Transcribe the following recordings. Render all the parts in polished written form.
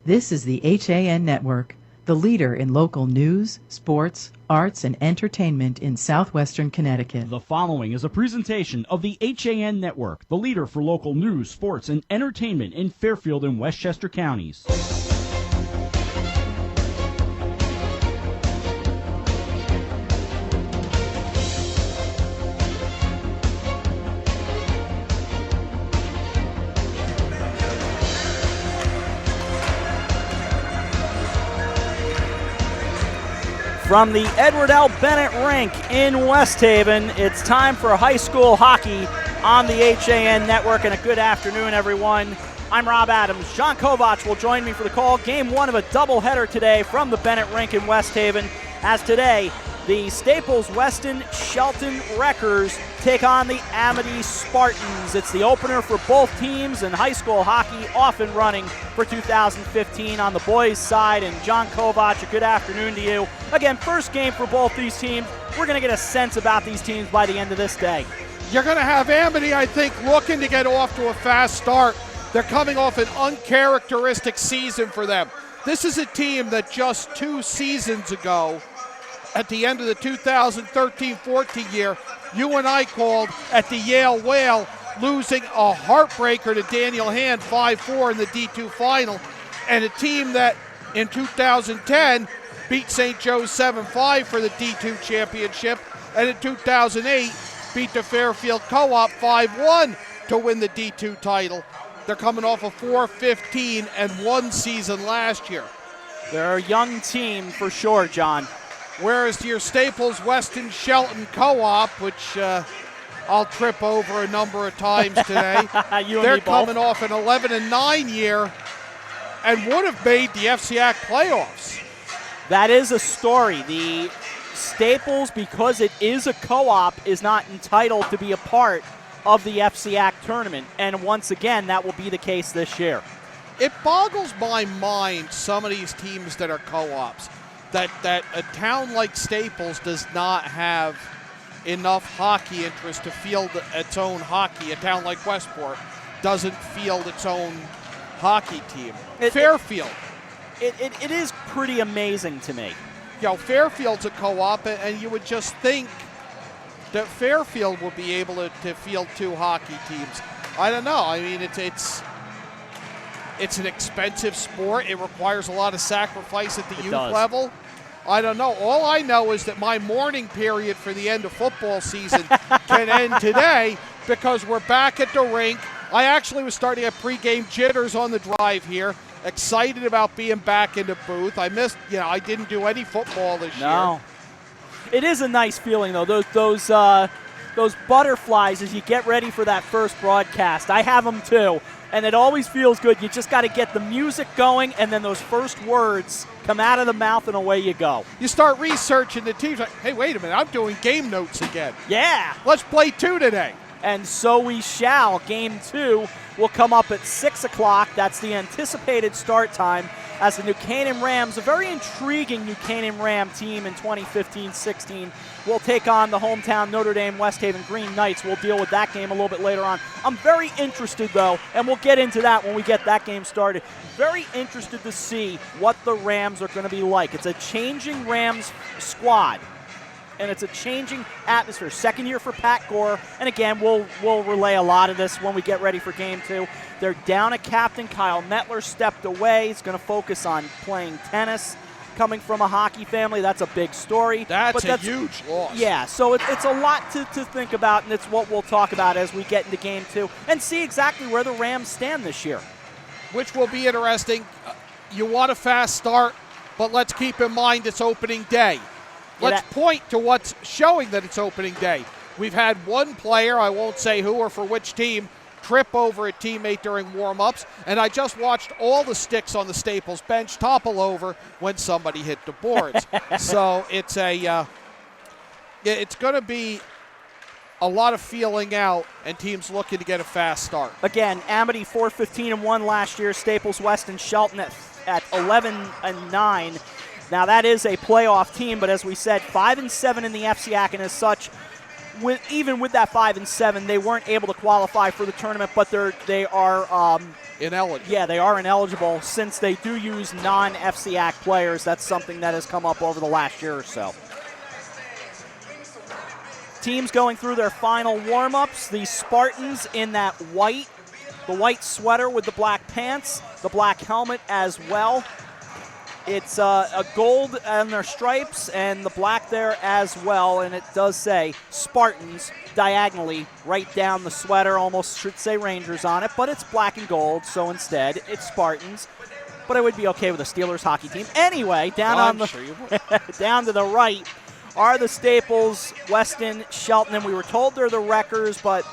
This is the HAN Network, the leader in local news, sports, arts, and entertainment in southwestern Connecticut. The following is a presentation of the HAN Network, the leader for local news, sports, and entertainment in Fairfield and Westchester counties. From the Edward L. Bennett Rink in West Haven, it's time for high school hockey on the HAN Network, and a good afternoon, everyone. I'm Rob Adams. John Kovac will join me for the call. Game one of a doubleheader today from the Bennett Rink in West Haven, as today the Staples-Weston-Shelton Wreckers take on the Amity Spartans. It's the opener for both teams, and high school hockey off and running for 2015 on the boys' side. And John Kovac, a good afternoon to you. Again, first game for both these teams. We're going to get a sense about these teams by the end of this day. You're going to have Amity, I think, looking to get off to a fast start. They're coming off an uncharacteristic season for them. This is a team that just 2 seasons ago, at the end of the 2013-14 year, you and I called at the Yale Whale, losing a heartbreaker to Daniel Hand 5-4 in the D2 final, and a team that in 2010 beat St. Joe's 7-5 for the D2 championship, and in 2008 beat the Fairfield Co-op 5-1 to win the D2 title. They're coming off a 4-15-1 season last year. They're a young team for sure, John. Whereas your Staples-Weston-Shelton Co-op, which I'll trip over a number of times today, they're coming off an 11-9 year and would have made the FCIAC playoffs. That is a story. The Staples, because it is a co-op, is not entitled to be a part of the FCIAC tournament, and once again, that will be the case this year. It boggles my mind, some of these teams that are co-ops, that a town like Staples does not have enough hockey interest to field its own hockey. A town like Westport doesn't field its own hockey team. Fairfield. It is pretty amazing to me. You know, Fairfield's a co-op, and you would just think that Fairfield will be able to field 2 hockey teams. I don't know. I mean, it's an expensive sport. It requires a lot of sacrifice at the youth level. I don't know. All I know is that my mourning period for the end of football season can end today because we're back at the rink. I actually was starting to get pregame jitters on the drive here. Excited about being back in the booth. I didn't do any football this year. It is a nice feeling, though. Those butterflies as you get ready for that first broadcast. I have them too. And it always feels good. You just got to get the music going, and then those first words come out of the mouth, and away you go. You start researching the teams. Like, hey, wait a minute, I'm doing game notes again. Yeah. Let's play 2 today. And so we shall. Game 2 will come up at 6 o'clock. That's the anticipated start time as the New Canaan Rams, a very intriguing New Canaan Ram team in 2015-16, will take on the hometown Notre Dame West Haven Green Knights. We'll deal with that game a little bit later on. I'm very interested, though, and we'll get into that when we get that game started. Very interested to see what the Rams are going to be like. It's a changing Rams squad, and it's a changing atmosphere. Second year for Pat Gore, and again, we'll relay a lot of this when we get ready for Game 2. They're down a captain. Kyle Metler stepped away. He's going to focus on playing tennis. Coming from a hockey family, that's a big story. That's a huge loss. Yeah, so it's a lot to think about, and it's what we'll talk about as we get into Game 2 and see exactly where the Rams stand this year. Which will be interesting. You want a fast start, but let's keep in mind it's opening day. Let's point to what's showing that it's opening day. We've had one player, I won't say who or for which team, trip over a teammate during warm-ups, and I just watched all the sticks on the Staples bench topple over when somebody hit the boards. So it's going to be a lot of feeling out and teams looking to get a fast start. Again, Amity 4-15-1 last year, Staples-Weston-Shelton at 11-9. Now that is a playoff team, but as we said, 5-7 in the FCIAC, and as such, even with that 5-7, they weren't able to qualify for the tournament, but they are ineligible. Yeah, they are ineligible since they do use non-FCIAC players. That's something that has come up over the last year or so. Teams going through their final warm-ups. The Spartans in that the white sweater with the black pants, the black helmet as well. It's a gold on their stripes and the black there as well, and it does say Spartans diagonally right down the sweater, almost should say Rangers on it, but it's black and gold, so instead it's Spartans. But I would be okay with a Steelers hockey team. Anyway, down to the right are the Staples-Weston-Shelton, and we were told they're the Wreckers, but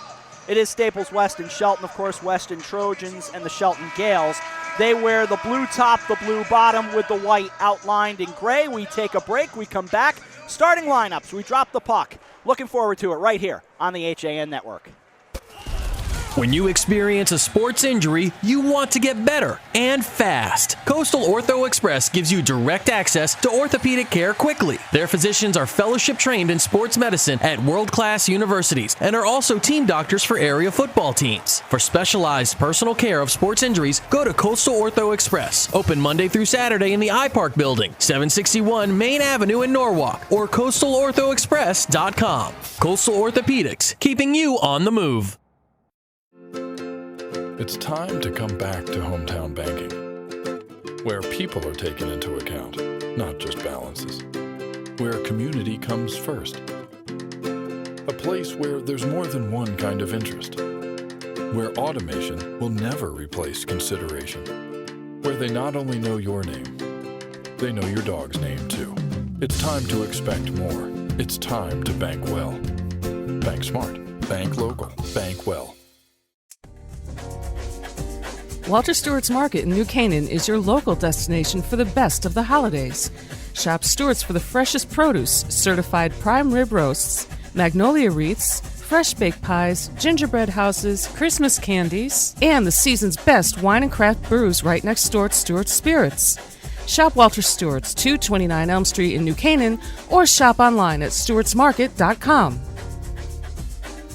it is Staples-Weston-Shelton, of course, Weston Trojans and the Shelton Gales. They wear the blue top, the blue bottom with the white outlined in gray. We take a break. We come back. Starting lineups. We drop the puck. Looking forward to it right here on the HAN Network. When you experience a sports injury, you want to get better and fast. Coastal Ortho Express gives you direct access to orthopedic care quickly. Their physicians are fellowship trained in sports medicine at world-class universities and are also team doctors for area football teams. For specialized personal care of sports injuries, go to Coastal Ortho Express. Open Monday through Saturday in the iPark building, 761 Main Avenue in Norwalk, or coastalorthoexpress.com. Coastal Orthopedics, keeping you on the move. It's time to come back to hometown banking, where people are taken into account, not just balances, where community comes first, a place where there's more than one kind of interest, where automation will never replace consideration, where they not only know your name, they know your dog's name too. It's time to expect more. It's time to bank well. Bank smart. Bank local. Bank well. Walter Stewart's Market in New Canaan is your local destination for the best of the holidays. Shop Stewart's for the freshest produce, certified prime rib roasts, magnolia wreaths, fresh baked pies, gingerbread houses, Christmas candies, and the season's best wine and craft brews right next door at Stewart's Spirits. Shop Walter Stewart's, 229 Elm Street in New Canaan, or shop online at stewartsmarket.com.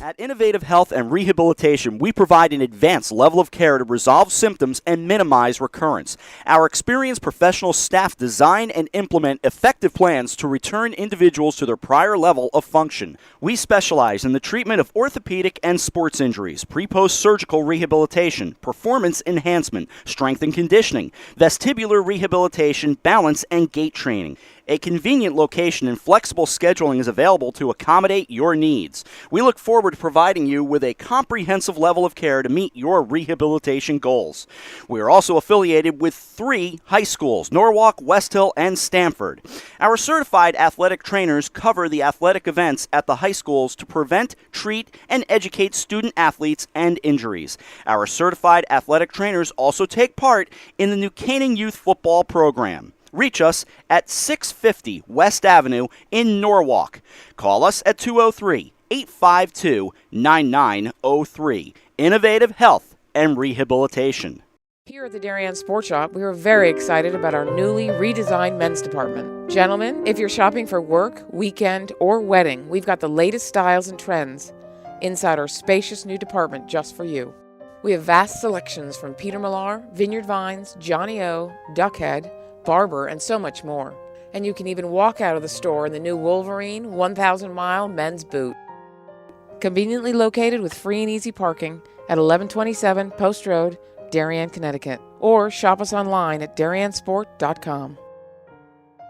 At Innovative Health and Rehabilitation, we provide an advanced level of care to resolve symptoms and minimize recurrence. Our experienced professional staff design and implement effective plans to return individuals to their prior level of function. We specialize in the treatment of orthopedic and sports injuries, pre-post surgical rehabilitation, performance enhancement, strength and conditioning, vestibular rehabilitation, balance and gait training. A convenient location and flexible scheduling is available to accommodate your needs. We look forward to providing you with a comprehensive level of care to meet your rehabilitation goals. We are also affiliated with 3 high schools, Norwalk, West Hill, and Stamford. Our certified athletic trainers cover the athletic events at the high schools to prevent, treat, and educate student athletes and injuries. Our certified athletic trainers also take part in the New Canaan Youth Football Program. Reach us at 650 West Avenue in Norwalk. Call us at 203-852-9903. Innovative Health and Rehabilitation. Here at the Darien Sports Shop, we are very excited about our newly redesigned men's department. Gentlemen, if you're shopping for work, weekend, or wedding, we've got the latest styles and trends inside our spacious new department just for you. We have vast selections from Peter Millar, Vineyard Vines, Johnny O, Duckhead, Barber, and so much more. And you can even walk out of the store in the new Wolverine 1,000-mile men's boot. Conveniently located with free and easy parking at 1127 Post Road, Darien, Connecticut. Or shop us online at dariensport.com.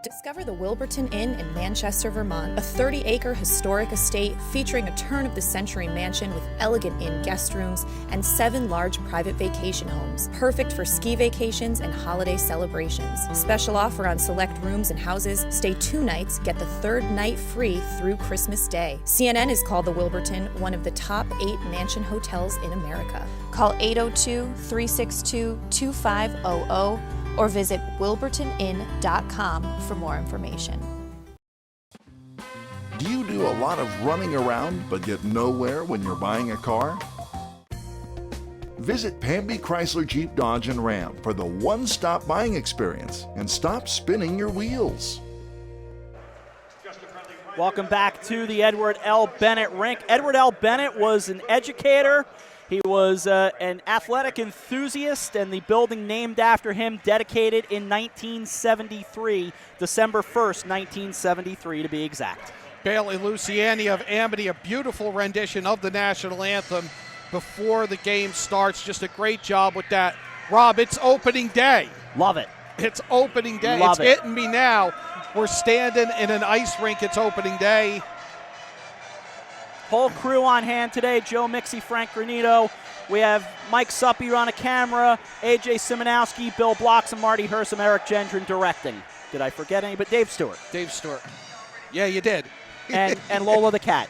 Discover the Wilburton Inn in Manchester, Vermont, a 30-acre historic estate featuring a turn-of-the-century mansion with elegant inn guest rooms and 7 large private vacation homes, perfect for ski vacations and holiday celebrations. Special offer on select rooms and houses. Stay 2 nights, get the 3rd night free through Christmas Day. CNN has called the Wilburton one of the top 8 mansion hotels in America. Call 802-362-2500 or visit wilburtoninn.com for more information. Do you do a lot of running around but get nowhere when you're buying a car? Visit Pamby Chrysler Jeep Dodge and Ram for the one-stop buying experience and stop spinning your wheels. Welcome back to the Edward L. Bennett Rink. Edward L. Bennett was an educator. He was an athletic enthusiast, and the building named after him, dedicated in 1973, December 1st, 1973 to be exact. Bailey Luciani of Amity, a beautiful rendition of the national anthem before the game starts. Just a great job with that. Rob, it's opening day. Love it. It's opening day. Love it. Hitting me now. We're standing in an ice rink. It's opening day. Whole crew on hand today. Joe Mixie, Frank Granito. We have Mike Suppy on a camera, AJ Simonowski, Bill Blocks, and Marty Hersom, Eric Gendron directing. Did I forget any? But Dave Stewart. Dave Stewart. Yeah, you did. And Lola the cat.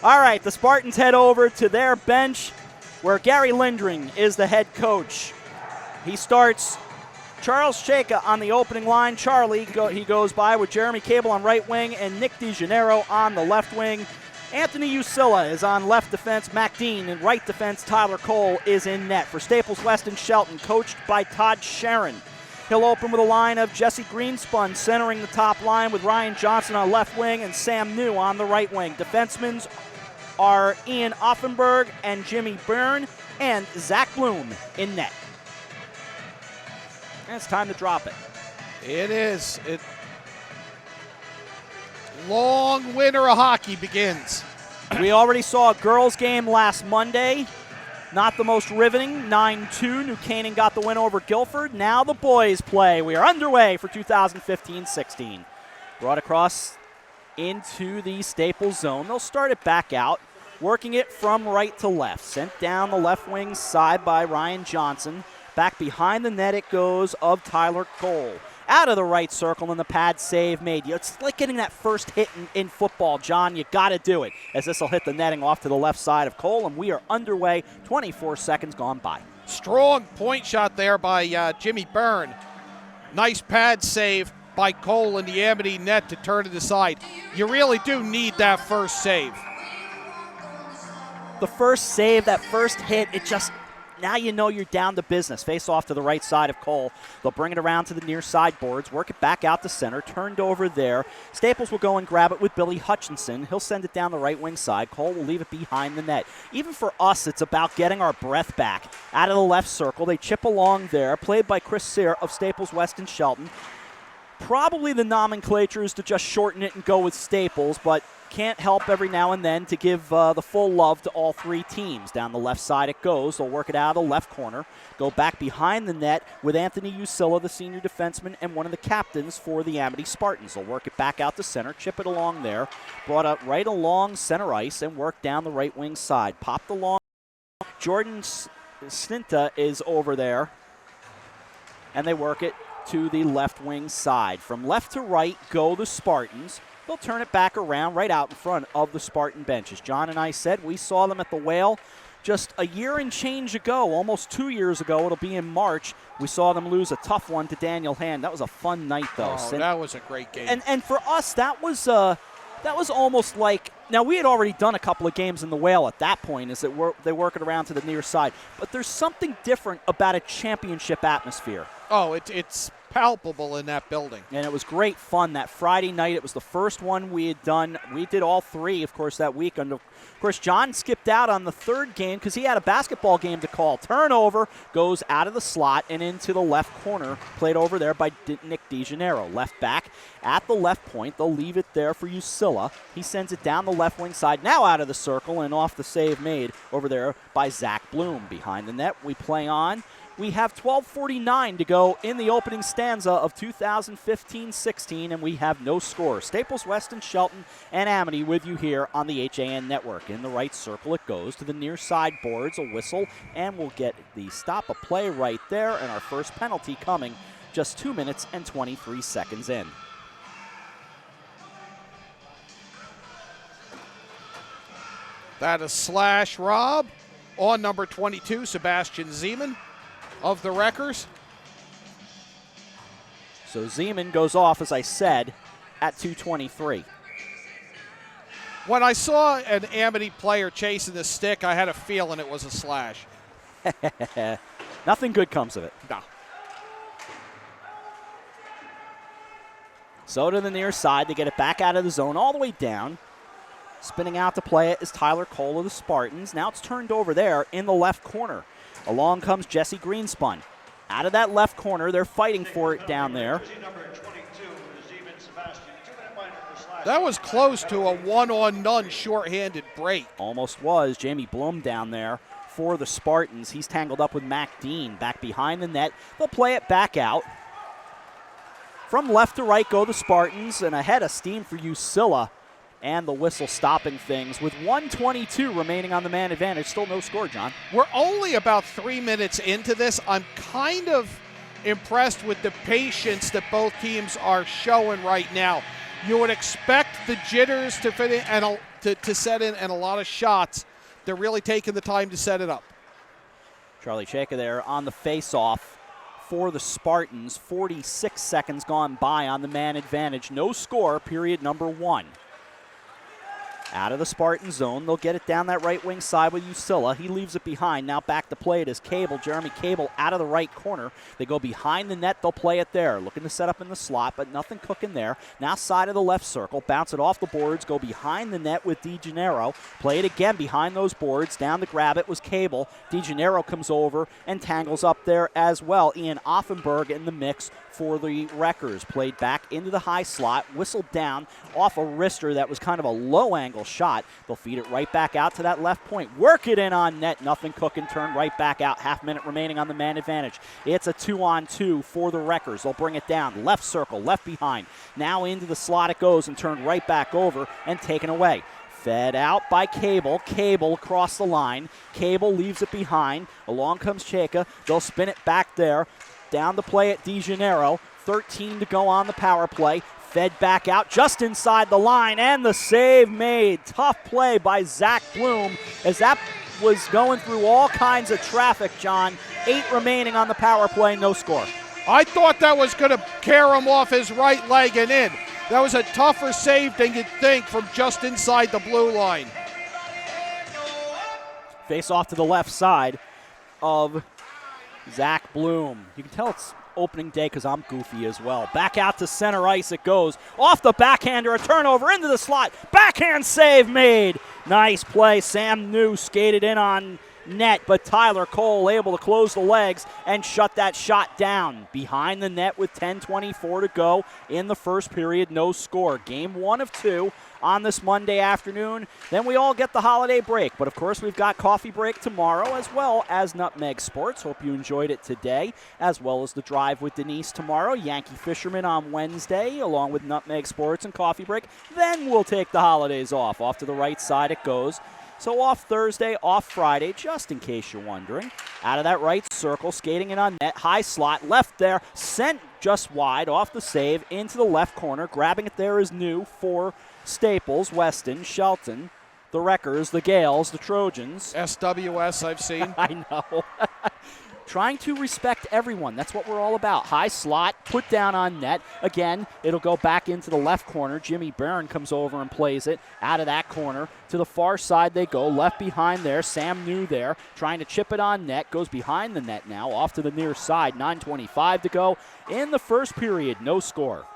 All right, the Spartans head over to their bench where Gary Lindring is the head coach. He starts Charles Cheka on the opening line. Charlie, he goes by with Jeremy Cable on right wing and Nick DeGennaro on the left wing. Anthony Usilla is on left defense. Mac Dean in right defense. Tyler Cole is in net. For Staples-Weston-Shelton, coached by Todd Sharon. He'll open with a line of Jesse Greenspun centering the top line with Ryan Johnson on left wing and Sam New on the right wing. Defensemen are Ian Offenberg and Jimmy Byrne and Zach Bloom in net. And it's time to drop it. It is. Long winter of hockey begins. We already saw a girls' game last Monday. Not the most riveting. 9-2. New Canaan got the win over Guilford. Now the boys play. We are underway for 2015-16. Brought across into the Staples zone. They'll start it back out, working it from right to left. Sent down the left wing side by Ryan Johnson. Back behind the net it goes of Tyler Cole. Out of the right circle and the pad save made. It's like getting that first hit in football, John. You got to do it, as this will hit the netting off to the left side of Cole, and we are underway. 24 seconds gone by. Strong point shot there by Jimmy Byrne. Nice pad save by Cole in the Amity net to turn it aside. You really do need that first save. The first save, that first hit, it just... Now you know you're down to business. Face off to the right side of Cole. They'll bring it around to the near side boards, work it back out to center, turned over there. Staples will go and grab it with Billy Hutchinson. He'll send it down the right wing side. Cole will leave it behind the net. Even for us, it's about getting our breath back. Out of the left circle, they chip along there, played by Chris Sear of Staples-Weston-Shelton. Probably the nomenclature is to just shorten it and go with Staples, but can't help every now and then to give the full love to all three teams. Down the left side it goes. They'll work it out of the left corner. Go back behind the net with Anthony Usilla, the senior defenseman, and one of the captains for the Amity Spartans. They'll work it back out to center, chip it along there. Brought up right along center ice and work down the right wing side. Popped along. Jordan Sninta is over there. And they work it to the left wing side. From left to right go the Spartans. They'll turn it back around right out in front of the Spartan benches. John and I said we saw them at the Whale just a year and change ago, almost 2 years ago. It'll be in March. We saw them lose a tough one to Daniel Hand. That was a fun night, though. Oh, that was a great game. And for us, that was almost like, now we had already done a couple of games in the Whale at that point, is that they work it around to the near side. But there's something different about a championship atmosphere. Oh, it's palpable in that building. And it was great fun that Friday night. It was the first one we had done. We did all three, of course, that week. And of course, John skipped out on the third game because he had a basketball game to call. Turnover goes out of the slot and into the left corner, played over there by Nick DeGennaro. Left back at the left point. They'll leave it there for Usilla. He sends it down the left wing side, now out of the circle and off the save made over there by Zach Bloom. Behind the net, we play on. We have 12:49 to go in the opening stanza of 2015-16, and we have no score. Staples-Weston-Shelton and Amity with you here on the HAN Network. In the right circle it goes to the near side boards, a whistle, and we'll get the stop of play right there, and our first penalty coming just 2 minutes and 23 seconds in. That is slash Rob on number 22, Sebastian Zeman of the Wreckers. So Zeman goes off, as I said, at 2:23. When I saw an Amity player chasing the stick, I had a feeling it was a slash. Nothing good comes of it. No. So to the near side, they get it back out of the zone all the way down. Spinning out to play it is Tyler Cole of the Spartans. Now it's turned over there in the left corner. Along comes Jesse Greenspun. Out of that left corner, they're fighting for it down there. That was close to a one-on-none shorthanded break. Almost was. Jamie Bloom down there for the Spartans. He's tangled up with Mac Dean back behind the net. They'll play it back out. From left to right go the Spartans, and ahead of steam for Usilla, and the whistle stopping things with 1:22 remaining on the man advantage. Still no score, John. We're only about 3 minutes into this. I'm kind of impressed with the patience that both teams are showing right now. You would expect the jitters to fit in and to set in, and a lot of shots. They're really taking the time to set it up. Charlie Chayka there on the face-off for the Spartans. 46 seconds gone by on the man advantage. No score, period number 1. Out of the Spartan zone, they'll get it down that right wing side with Usilla. He leaves it behind. Now back to play it is Cable. Jeremy Cable out of the right corner. They go behind the net. They'll play it there. Looking to set up in the slot, but nothing cooking there. Now side of the left circle. Bounce it off the boards. Go behind the net with DeGennaro. Play it again behind those boards. Down to grab it was Cable. DeGennaro comes over and tangles up there as well. Ian Offenberg in the mix for the Wreckers. Played back into the high slot. Whistled down off a wrister that was kind of a low angle shot. They'll feed it right back out to that left point. Work it in on net. Nothing cooking. Turn right back out. Half minute remaining on the man advantage. It's a 2-on-2 for the Wreckers. They'll bring it down. Left circle. Left behind. Now into the slot it goes and turned right back over and taken away. Fed out by Cable. Cable across the line. Cable leaves it behind. Along comes Chayka. They'll spin it back there. Down to play at DeGennaro. 13 to go on the power play. Fed back out just inside the line, and the save made. Tough play by Zach Bloom as that was going through all kinds of traffic, John. 8 remaining on the power play, no score. I thought that was going to carry him off his right leg and in. That was a tougher save than you'd think from just inside the blue line. Face off to the left side of Zach Bloom. You can tell it's opening day because I'm goofy as well. Back out to center ice it goes. Off the backhander, a turnover into the slot. Backhand save made. Nice play. Sam New skated in on net, but Tyler Cole able to close the legs and shut that shot down. Behind the net with 10:24 to go in the first period. No score. Game 1 of 2 on this Monday afternoon. Then we all get the holiday break. But, of course, we've got coffee break tomorrow as well as Nutmeg Sports. Hope you enjoyed it today, as well as the Drive with Denise tomorrow. Yankee Fisherman on Wednesday, along with Nutmeg Sports and coffee break. Then we'll take the holidays off. Off to the right side it goes. So off Thursday, off Friday, just in case you're wondering. Out of that right circle, skating in on net, high slot, left there, sent just wide off the save into the left corner. Grabbing it there is New for Staples-Weston-Shelton, the Wreckers, the Gales, the Trojans. SWS I've seen. I know. Trying to respect everyone. That's what we're all about. High slot, put down on net. Again, it'll go back into the left corner. Jimmy Barron comes over and plays it out of that corner. To the far side they go. Left behind there. Sam New there. Trying to chip it on net. Goes behind the net now. Off to the near side. 9:25 to go in the first period. No score.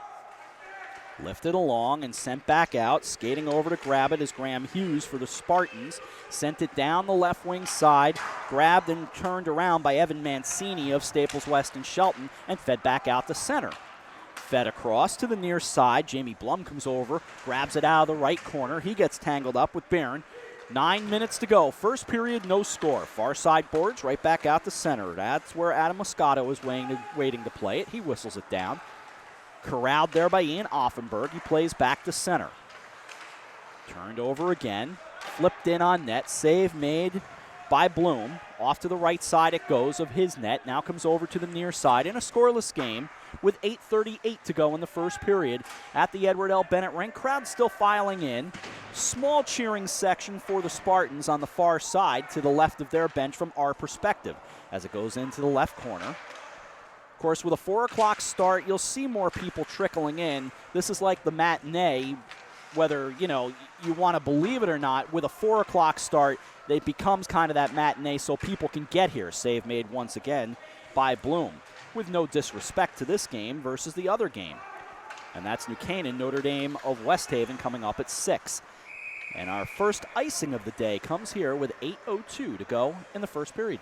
Lifted along and sent back out. Skating over to grab it is Graham Hughes for the Spartans. Sent it down the left wing side. Grabbed and turned around by Evan Mancini of Staples-Weston-Shelton and fed back out to center. Fed across to the near side. Jamie Blum comes over, grabs it out of the right corner. He gets tangled up with Barron. 9 minutes to go. First period, no score. Far side boards, right back out to center. That's where Adam Moscato is waiting to play it. He whistles it down. Corralled there by Ian Offenberg. He plays back to center. Turned over again. Flipped in on net. Save made by Bloom. Off to the right side it goes of his net. Now comes over to the near side in a scoreless game with 8:38 to go in the first period at the Edward L. Bennett Rink. Crowd still filing in. Small cheering section for the Spartans on the far side to the left of their bench from our perspective as it goes into the left corner. Of course, with a 4 o'clock start, you'll see more people trickling in. This is like the matinee, whether, you want to believe it or not. With a 4 o'clock start, it becomes kind of that matinee so people can get here. Save made once again by Bloom, with no disrespect to this game versus the other game. And that's New Canaan, Notre Dame of West Haven coming up at 6. And our first icing of the day comes here with 8:02 to go in the first period.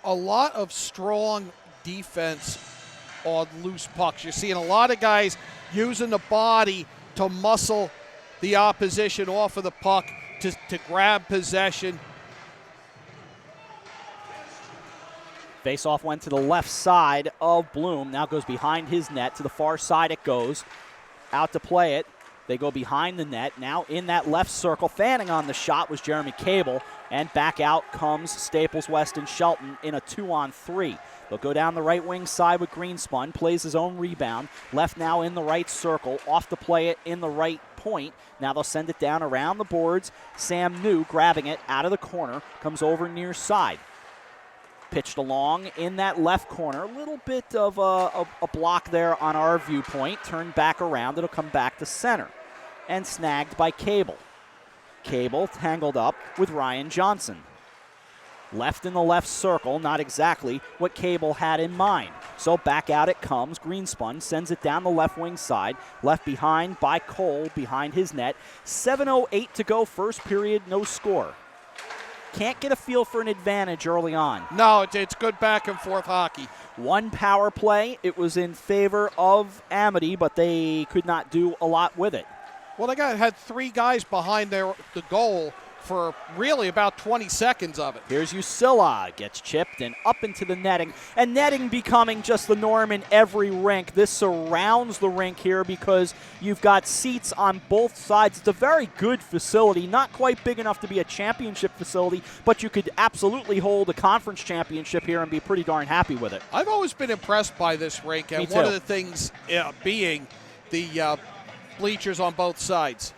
A lot of strong defense on loose pucks. You're seeing a lot of guys using the body to muscle the opposition off of the puck to grab possession. Faceoff went to the left side of Bloom. Now goes behind his net. To the far side it goes. Out to play it. They go behind the net. Now in that left circle. Fanning on the shot was Jeremy Cable. And back out comes Staples-Weston-Shelton in a 2-on-3. They'll go down the right wing side with Greenspun. Plays his own rebound. Left now in the right circle. Off to play it in the right point. Now they'll send it down around the boards. Sam New grabbing it out of the corner. Comes over near side. Pitched along in that left corner. A little bit of a block there on our viewpoint. Turned back around. It'll come back to center. And snagged by Cable. Cable tangled up with Ryan Johnson. Left in the left circle, not exactly what Cable had in mind. So back out it comes. Greenspun sends it down the left wing side. Left behind by Cole behind his net. 7:08 to go, first period, no score. Can't get a feel for an advantage early on. No, it's good back and forth hockey. One power play. It was in favor of Amity, but they could not do a lot with it. Well, they had three guys behind the goal for really about 20 seconds of it. Here's Usilla, gets chipped and up into the netting, and netting becoming just the norm in every rink. This surrounds the rink here because you've got seats on both sides. It's a very good facility, not quite big enough to be a championship facility, but you could absolutely hold a conference championship here and be pretty darn happy with it. I've always been impressed by this rink, and one of the things being the bleachers on both sides.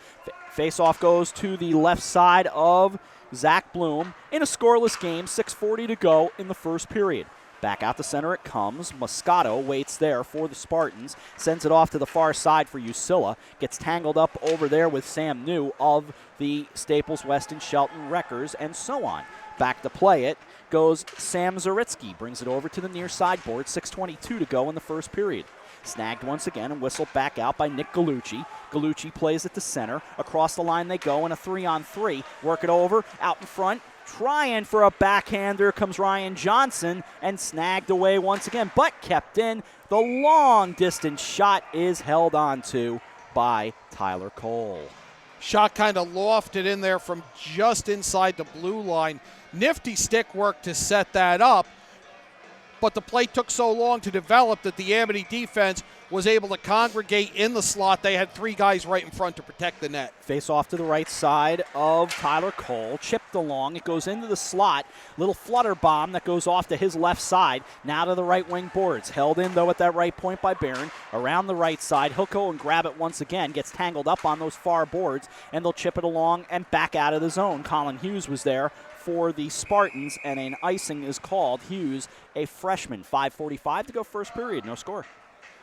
Faceoff goes to the left side of Zach Bloom in a scoreless game, 6:40 to go in the first period. Back out the center it comes. Moscato waits there for the Spartans, sends it off to the far side for Usilla, gets tangled up over there with Sam New of the Staples-Weston-Shelton Wreckers, and so on. Back to play it goes Sam Zaritsky, brings it over to the near sideboard, 6:22 to go in the first period. Snagged once again and whistled back out by Nick Gallucci. Gallucci plays it to center. Across the line they go in a 3-on-3. Work it over, out in front. Trying for a backhander comes Ryan Johnson and snagged away once again, but kept in. The long distance shot is held on to by Tyler Cole. Shot kind of lofted in there from just inside the blue line. Nifty stick work to set that up. But the play took so long to develop that the Amity defense was able to congregate in the slot. They had three guys right in front to protect the net. Face off to the right side of Tyler Cole. Chipped along. It goes into the slot. Little flutter bomb that goes off to his left side. Now to the right wing boards. Held in, though, at that right point by Barron. Around the right side. He'll go and grab it once again. Gets tangled up on those far boards. And they'll chip it along and back out of the zone. Colin Hughes was there for the Spartans, and an icing is called. Hughes, a freshman. 5:45 to go first period. No score.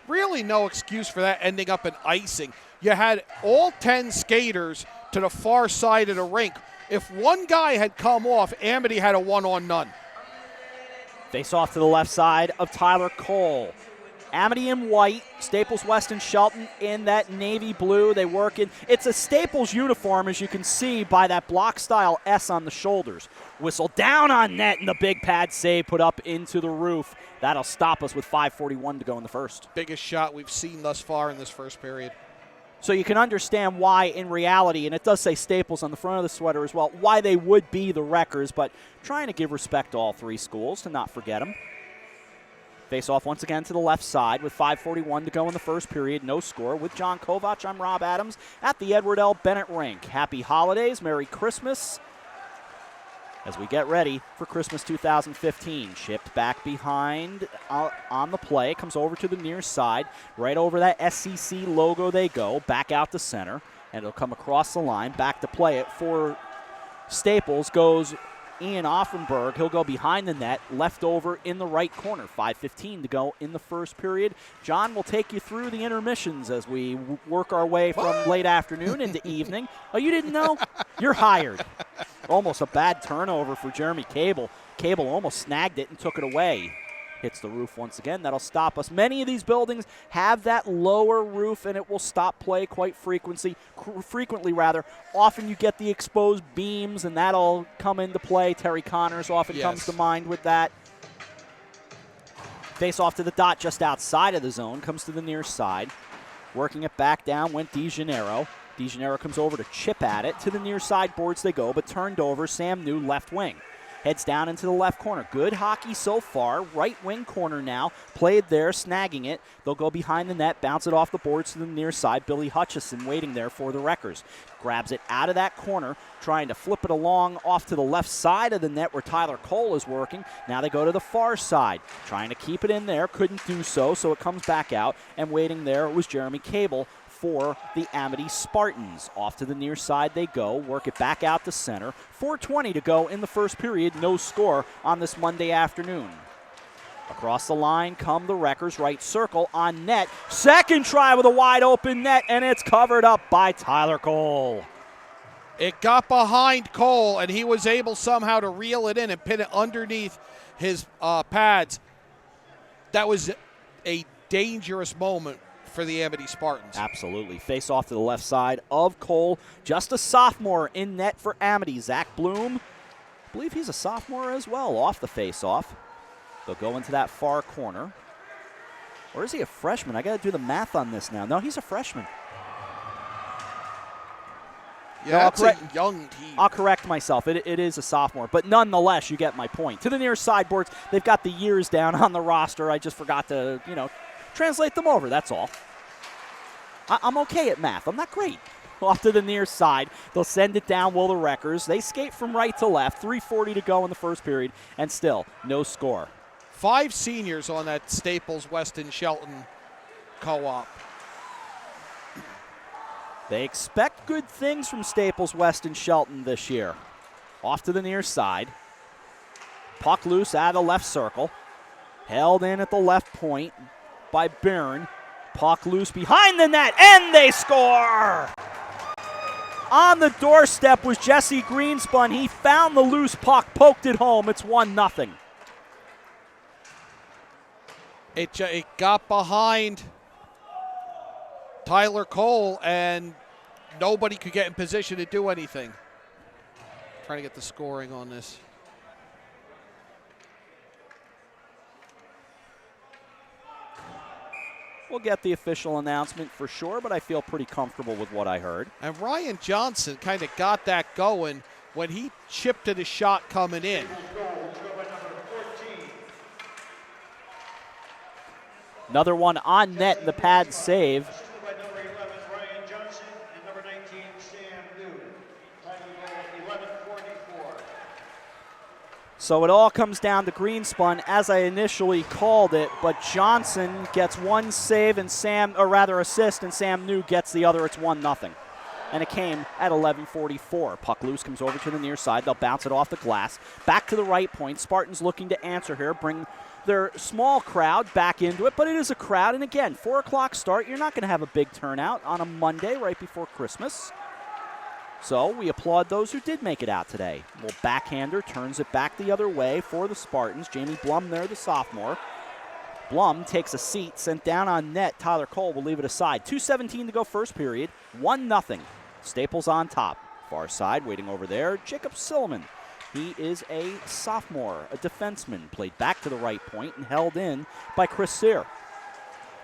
Really no excuse for that ending up in icing. You had all 10 skaters to the far side of the rink. If one guy had come off, Amity had a one-on-none. Face off to the left side of Tyler Cole. Amity in white, Staples-Weston-Shelton in that navy blue. They work in. It's a Staples uniform, as you can see by that block-style S on the shoulders. Whistle down on net, and the big pad save put up into the roof. That'll stop us with 5:41 to go in the first. Biggest shot we've seen thus far in this first period. So you can understand why, in reality, and it does say Staples on the front of the sweater as well, why they would be the Wreckers, but trying to give respect to all three schools, to not forget them. Face off once again to the left side with 5:41 to go in the first period. No score. With John Kovach, I'm Rob Adams at the Edward L. Bennett Rink. Happy holidays. Merry Christmas as we get ready for Christmas 2015. Chipped back behind on the play. Comes over to the near side. Right over that SCC logo they go. Back out to center. And it'll come across the line. Back to play it for Staples goes Ian Offenberg. He'll go behind the net, left over in the right corner. 5:15 to go in the first period. John will take you through the intermissions as we work our way from late afternoon into evening. Oh, you didn't know? You're hired. Almost a bad turnover for Jeremy Cable. Cable almost snagged it and took it away. hits the roof once again. That'll stop us. Many of these buildings have that lower roof, and it will stop play quite frequently. Often you get the exposed beams, and that'll come into play. Terry Connors often comes to mind with that. Face off to the dot just outside of the zone, comes to the near side. Working it back down went DeGennaro. DeGennaro comes over to chip at it. To the near side boards they go, but turned over. Sam New, left wing. Heads down into the left corner. Good hockey so far. Right wing corner now. Played there, snagging it. They'll go behind the net, bounce it off the boards to the near side. Billy Hutchison waiting there for the Wreckers. Grabs it out of that corner, trying to flip it along off to the left side of the net where Tyler Cole is working. Now they go to the far side, trying to keep it in there. Couldn't do so it comes back out. And waiting there was Jeremy Cable for the Amity Spartans. Off to the near side they go, work it back out to center. 4:20 to go in the first period, no score on this Monday afternoon. Across the line come the Wreckers, right circle on net. Second try with a wide open net, and it's covered up by Tyler Cole. It got behind Cole, and he was able somehow to reel it in and pin it underneath his pads. That was a dangerous moment for the Amity Spartans. Absolutely. Face off to the left side of Cole. Just a sophomore in net for Amity. Zach Bloom, I believe he's a sophomore as well, off the face-off. They'll go into that far corner. Or is he a freshman? I got to do the math on this now. No, he's a freshman. Yeah, that's a young team. I'll correct myself. It is a sophomore. But nonetheless, you get my point. To the near sideboards, they've got the years down on the roster. I just forgot to, translate them over, that's all. I'm okay at math. I'm not great. Off to the near side. They'll send it down, will the Wreckers. They skate from right to left. 3:40 to go in the first period, and still no score. 5 seniors on that Staples-Weston-Shelton co-op. They expect good things from Staples-Weston-Shelton this year. Off to the near side. Puck loose out of the left circle. Held in at the left point by Byrne. Puck loose behind the net, and they score! On the doorstep was Jesse Greenspun. He found the loose puck, poked it home. It's 1-0. It got behind Tyler Cole, and nobody could get in position to do anything. Trying to get the scoring on this. We'll get the official announcement for sure, but I feel pretty comfortable with what I heard. And Ryan Johnson kind of got that going when he chipped at a shot coming in. Another one on net in the pad save. So it all comes down to Greenspun, as I initially called it, but Johnson gets one save and assist, and Sam New gets the other. It's 1-0. And it came at 11:44. Puck loose, comes over to the near side. They'll bounce it off the glass. Back to the right point. Spartans looking to answer here, bring their small crowd back into it, but it is a crowd. And again, 4 o'clock start. You're not going to have a big turnout on a Monday right before Christmas. So we applaud those who did make it out today. Well, backhander turns it back the other way for the Spartans. Jamie Blum there, the sophomore. Blum takes a seat, sent down on net. Tyler Cole will leave it aside. 2:17 to go first period. 1-0. Staples on top. Far side, waiting over there, Jacob Silliman. He is a sophomore, a defenseman. Played back to the right point and held in by Chris Sear.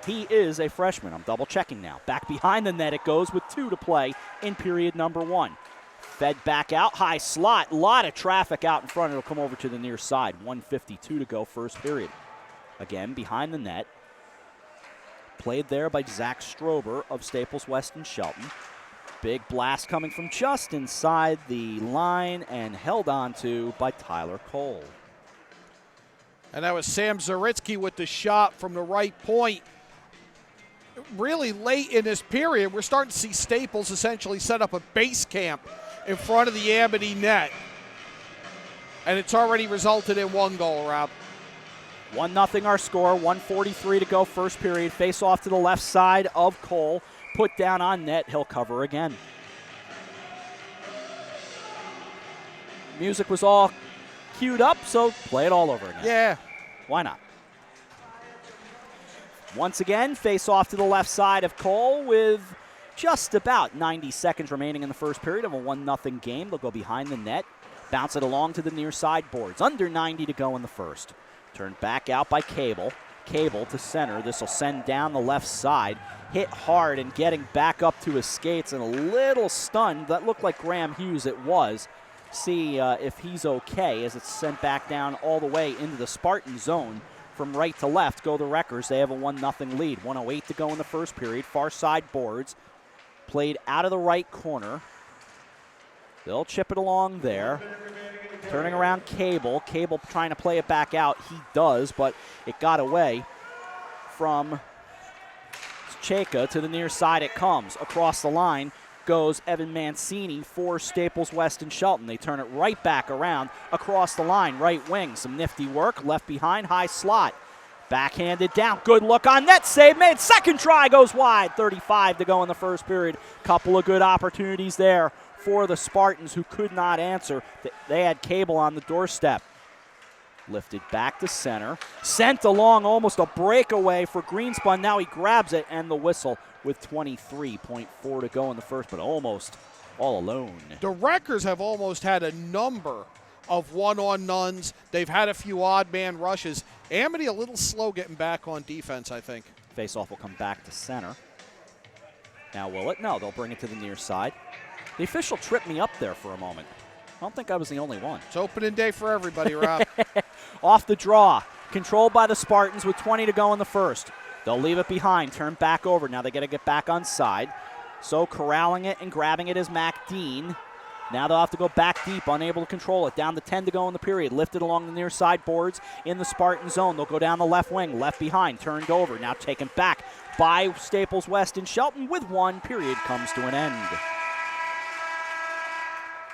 He is a freshman. I'm double checking now. Back behind the net it goes with 2 to play in period number 1. Fed back out, high slot. A lot of traffic out in front. It'll come over to the near side. 1:52 to go first period. Again, behind the net. Played there by Zach Strober of Staples-Weston-Shelton. Big blast coming from just inside the line and held on to by Tyler Cole. And that was Sam Zaritsky with the shot from the right point. Really late in this period, we're starting to see Staples essentially set up a base camp in front of the Amity net. And it's already resulted in 1 goal, Rob. 1-0 our score, 1:43 to go first period. Face off to the left side of Cole. Put down on net, he'll cover again. Music was all queued up, so play it all over again. Yeah. Why not? Once again, face off to the left side of Cole with just about 90 seconds remaining in the first period of a 1-0 game. They'll go behind the net, bounce it along to the near side boards. Under 90 to go in the first. Turned back out by Cable. Cable to center. This will send down the left side. Hit hard and getting back up to his skates and a little stunned. That looked like Graham Hughes. It was. See if he's okay as it's sent back down all the way into the Spartan zone. From right to left go the Wreckers. They have a 1-0 lead. 1:08 to go in the first period. Far side boards. Played out of the right corner. They'll chip it along there. Turning around Cable. Cable trying to play it back out. He does, but it got away from Cheka. To the near side it comes. Across the line goes Evan Mancini for Staples-Weston-Shelton. They turn it right back around across the line. Right wing. Some nifty work. Left behind. High slot. Backhanded down. Good look on net. Save made. Second try goes wide. 35 to go in the first period. Couple of good opportunities there for the Spartans, who could not answer. They had Cable on the doorstep. Lifted back to center. Sent along, almost a breakaway for Greenspun. Now he grabs it, and the whistle with 23.4 to go in the first, but almost all alone. The Wreckers have almost had a number of one-on-nones. They've had a few odd man rushes. Amity a little slow getting back on defense, I think. Face-off will come back to center. Now will it? No, they'll bring it to the near side. The official tripped me up there for a moment. I don't think I was the only one. It's opening day for everybody, Rob. Off the draw. Controlled by the Spartans with 20 to go in the first. They'll leave it behind, turn back over. Now they got to get back on side. So corralling it and grabbing it is Mac Dean. Now they'll have to go back deep, unable to control it. Down to 10 to go in the period. Lifted along the near side boards in the Spartan zone. They'll go down the left wing, left behind, turned over. Now taken back by Staples-Weston-Shelton with one. Period comes to an end.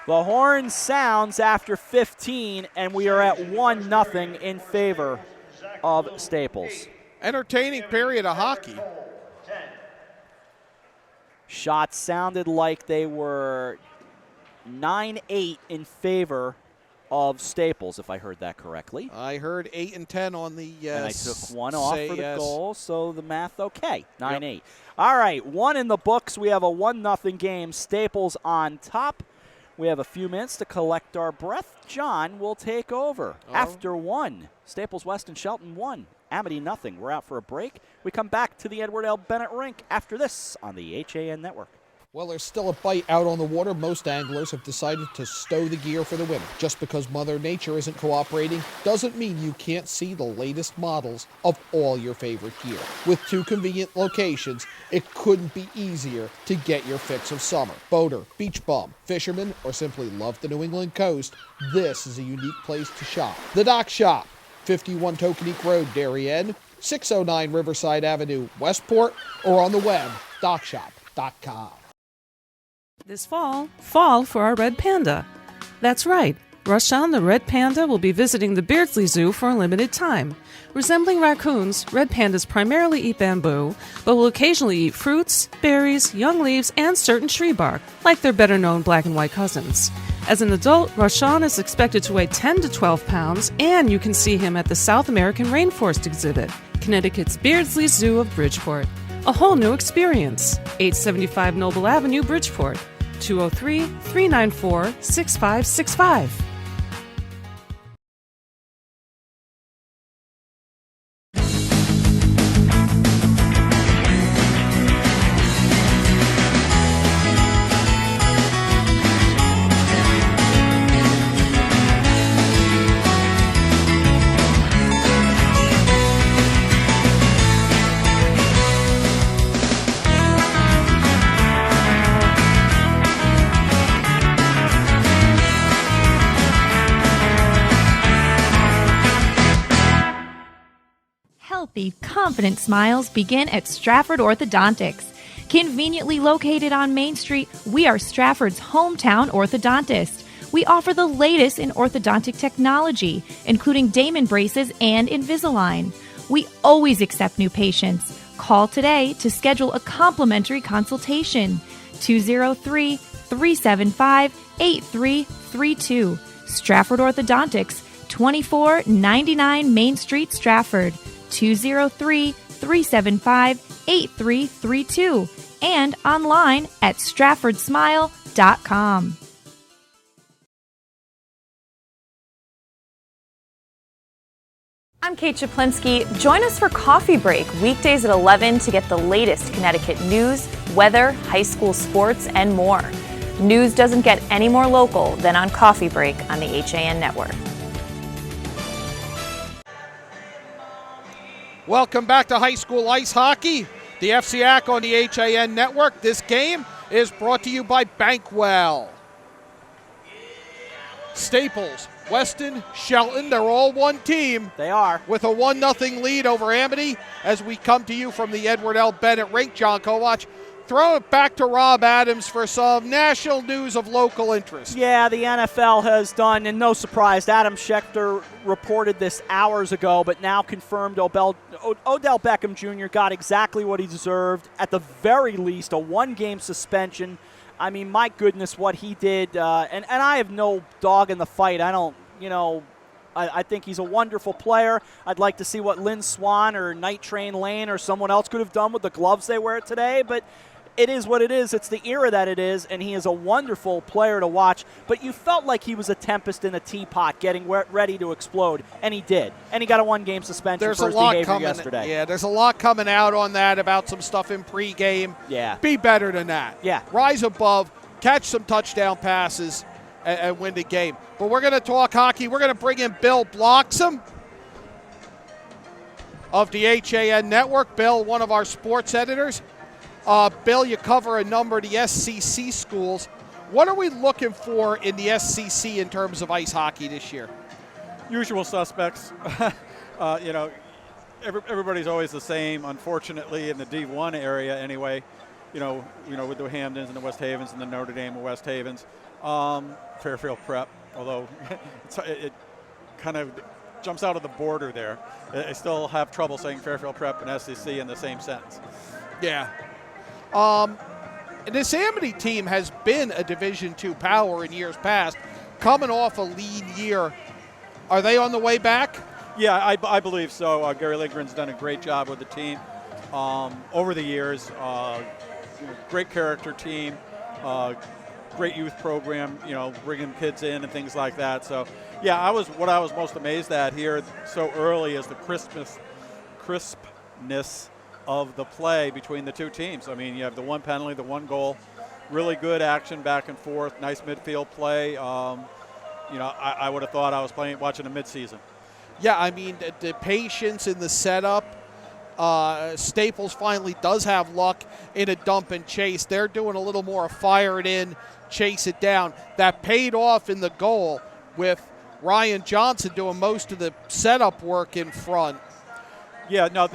The horn sounds after 15, and we are at 1-0 in favor of Staples. Entertaining period of hockey. Shots sounded like they were 9-8 in favor of Staples, if I heard that correctly. I heard 8 and 10 on the and I took one off for the goal, so the math okay. 9-8. Yep. All right, one in the books. We have a 1-0 game. Staples on top. We have a few minutes to collect our breath. John will take over after one. Staples-Weston-Shelton 1. Amity 0. We're out for a break. We come back to the Edward L. Bennett Rink after this on the HAN Network. Well, there's still a bite out on the water. Most anglers have decided to stow the gear for the winter. Just because Mother Nature isn't cooperating doesn't mean you can't see the latest models of all your favorite gear. With 2 convenient locations, it couldn't be easier to get your fix of summer. Boater, beach bum, fisherman, or simply love the New England coast, this is a unique place to shop. The Dock Shop, 51 Tokenique Road, Darien, 609 Riverside Avenue, Westport, or on the web, dockshop.com. This fall for our red panda. That's right, Rashawn the red panda will be visiting the Beardsley Zoo for a limited time. Resembling raccoons, red pandas primarily eat bamboo, but will occasionally eat fruits, berries, young leaves, and certain tree bark, like their better-known black and white cousins. As an adult, Rashawn is expected to weigh 10 to 12 pounds, and you can see him at the South American Rainforest exhibit, Connecticut's Beardsley Zoo of Bridgeport. A whole new experience. 875 Noble Avenue, Bridgeport. 203-394-6565. Healthy, confident smiles begin at Stratford Orthodontics. Conveniently located on Main Street, we are Stratford's hometown orthodontist. We offer the latest in orthodontic technology, including Damon braces and Invisalign. We always accept new patients. Call today to schedule a complimentary consultation. 203-375-8332. Stratford Orthodontics, 2499 Main Street, Stratford. 203-375-8332. 375-8332 and online at StraffordSmile.com. I'm Kate Chaplinsky. Join us for Coffee Break weekdays at 11 to get the latest Connecticut news, weather, high school sports, and more. News doesn't get any more local than on Coffee Break on the HAN Network. Welcome back to high school ice hockey. The FCIAC on the HAN Network. This game is brought to you by Bankwell. Staples-Weston-Shelton, they're all one team. They are. With a 1-0 lead over Amity as we come to you from the Edward L. Bennett Rink. John Kowach, throw it back to Rob Adams for some national news of local interest. Yeah, the NFL has done, and no surprise, Adam Schechter reported this hours ago, but now confirmed Odell Beckham Jr. got exactly what he deserved, at the very least, a 1-game suspension. I mean, my goodness, what he did, and I have no dog in the fight. I don't, I think he's a wonderful player. I'd like to see what Lynn Swan or Night Train Lane or someone else could have done with the gloves they wear today, but it is what it is. It's the era that it is, and he is a wonderful player to watch. But you felt like he was a tempest in a teapot getting ready to explode, and he did. And he got a 1-game suspension for his behavior yesterday. Yeah, there's a lot coming out on that about some stuff in pregame. Yeah. Be better than that. Yeah. Rise above, catch some touchdown passes, and win the game. But we're going to talk hockey. We're going to bring in Bill Bloxham of the HAN Network. Bill, one of our sports editors. Bill, you cover a number of the SCC schools. What are we looking for in the SCC in terms of ice hockey this year? Usual suspects. Everybody's always the same, unfortunately, in the D1 area anyway. With the Hamdens and the West Havens and the Notre Dame and West Havens. Fairfield Prep, although it kind of jumps out of the border there. I still have trouble saying Fairfield Prep and SCC in the same sentence. Yeah. This Amity team has been a Division II power in years past, coming off a lean year. Are they on the way back? Yeah, I believe so. Gary Lindgren's done a great job with the team over the years. Great character team, great youth program, bringing kids in and things like that. So, yeah, what I was most amazed at here so early is the crispness of the play between the two teams. I mean, you have the 1 penalty, the 1 goal, really good action back and forth, nice midfield play. I would have thought I was watching a midseason. Yeah, I mean, the patience in the setup. Staples finally does have luck in a dump and chase. They're doing a little more fire it in, chase it down. That paid off in the goal with Ryan Johnson doing most of the setup work in front. Yeah, no,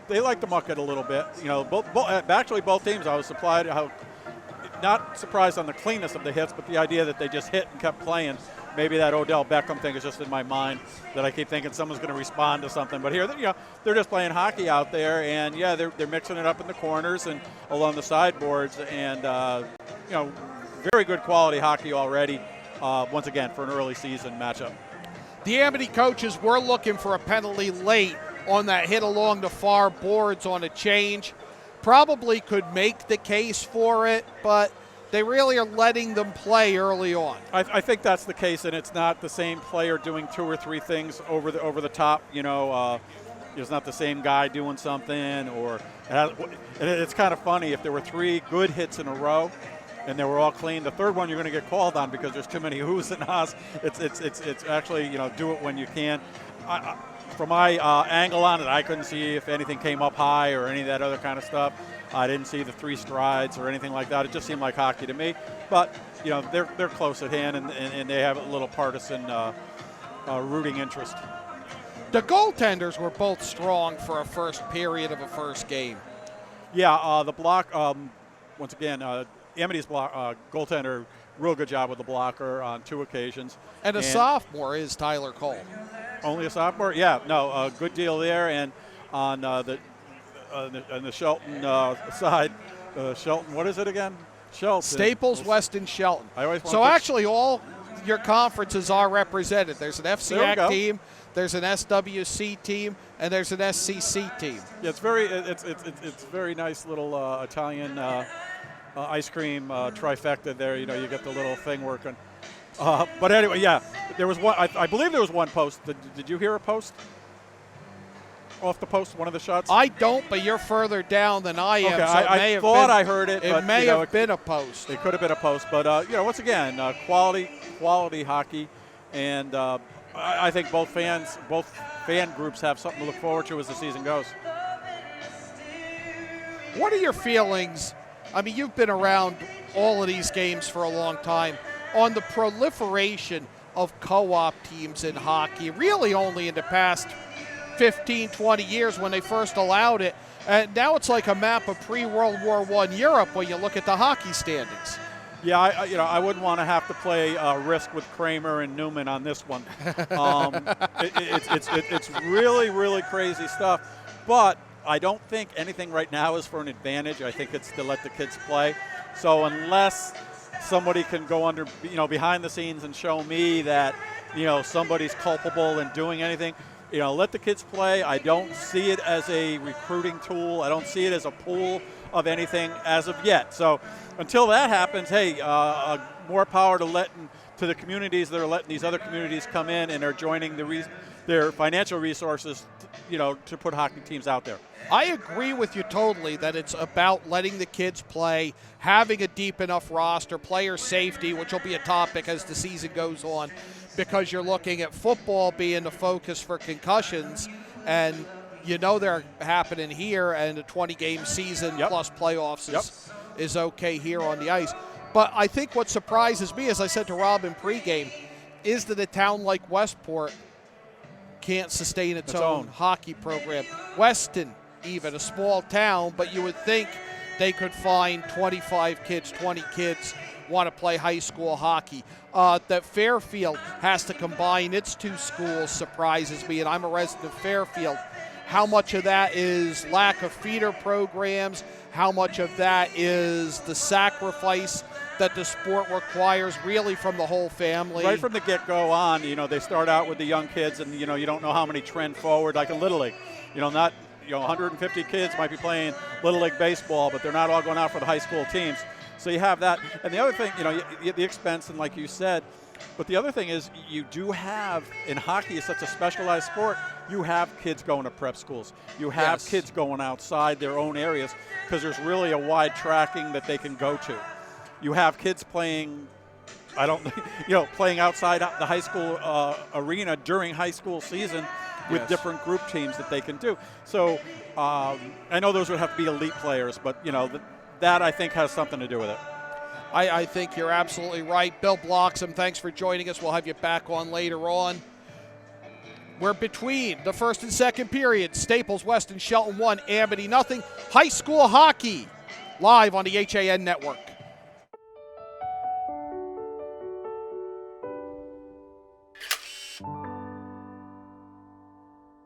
they like to muck it a little bit. Actually, both teams, I was not surprised on the cleanness of the hits, but the idea that they just hit and kept playing. Maybe that Odell Beckham thing is just in my mind, that I keep thinking someone's going to respond to something. But here, they're just playing hockey out there, and yeah, they're mixing it up in the corners and along the sideboards, and very good quality hockey already. Once again, for an early season matchup. The Amity coaches were looking for a penalty late on that hit along the far boards on a change. Probably could make the case for it, but they really are letting them play early on. I think that's the case, and it's not the same player doing 2 or 3 things over the top. It's not the same guy doing something, and it's kind of funny if there were 3 good hits in a row and they were all clean. The third one you're going to get called on because there's too many who's and ahs. It's actually do it when you can. From my angle on it, I couldn't see if anything came up high or any of that other kind of stuff. I didn't see the 3 strides or anything like that. It just seemed like hockey to me. But they're close at hand, and they have a little partisan rooting interest. The goaltenders were both strong for a first period of a first game. Yeah, the block. Once again, Amity's goaltender, real good job with the blocker on 2 occasions. And a sophomore is Tyler Cole. Only a sophomore? Yeah, no, a good deal there. And on the Shelton side, Shelton, what is it again? Shelton. Staples-Weston-Shelton. So actually all your conferences are represented. There's an FCIAC team, there's an SWC team, and there's an SCC team. Yeah, it's very nice little Italian ice cream trifecta there. You know, you get the little thing working. But anyway, yeah, there was one. I believe there was one post. Did you hear a post? Off the post, one of the shots? I don't, but you're further down than I am. Okay, so I thought I heard it. It may have been a post. It could have been a post, but you know, once again, quality hockey, and I think both fan groups have something to look forward to as the season goes. What are your feelings? I mean, you've been around all of these games for a long time on the proliferation of co-op teams in hockey. Really, only in the past 15, 20 years when they first allowed it. And now it's like a map of pre-World War I Europe when you look at the hockey standings. Yeah, I wouldn't want to have to play Risk with Kramer and Newman on this one. It's really, really crazy stuff. But I don't think anything right now is for an advantage. I think it's to let the kids play. So unless somebody can go under, behind the scenes and show me that, somebody's culpable in doing anything, let the kids play. I don't see it as a recruiting tool. I don't see it as a pool of anything as of yet. So until that happens, hey, more power to the communities that are letting these other communities come in and are joining their financial resources, to put hockey teams out there. I agree with you totally that it's about letting the kids play, having a deep enough roster, player safety, which will be a topic as the season goes on, because you're looking at football being the focus for concussions, and they're happening here, and a 20-game season plus playoffs is okay here on the ice. But I think what surprises me, as I said to Rob in pregame, is that a town like Westport can't sustain its own hockey program. Weston, even a small town, but you would think they could find 25 kids, 20 kids want to play high school hockey. That Fairfield has to combine its two schools surprises me, and I'm a resident of Fairfield. How much of that is lack of feeder programs? How much of that is the sacrifice that the sport requires really from the whole family? Right from the get-go on, they start out with the young kids, and, you don't know how many trend forward, like in Little League. 150 kids might be playing Little League baseball, but they're not all going out for the high school teams. So you have that. And the other thing, the expense, and like you said, but the other thing is you do have, in hockey is such a specialized sport, you have kids going to prep schools. You have kids going outside their own areas because there's really a wide tracking that they can go to. You have kids playing, playing outside the high school arena during high school season with different group teams that they can do. So I know those would have to be elite players, but, that I think has something to do with it. I think you're absolutely right. Bill Bloxham, thanks for joining us. We'll have you back on later on. We're between the first and second period. Staples-Weston-Shelton 1, Amity 0. High school hockey live on the HAN network.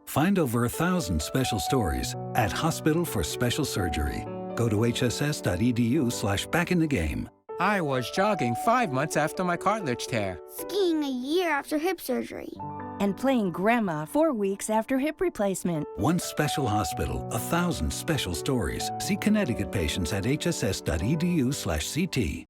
Find over 1,000 special stories at Hospital for Special Surgery. Go to hss.edu/backinthegame. I was jogging 5 months after my cartilage tear. Skiing a year after hip surgery. And playing grandma 4 weeks after hip replacement. One special hospital, 1,000 special stories. See Connecticut patients at hss.edu/CT.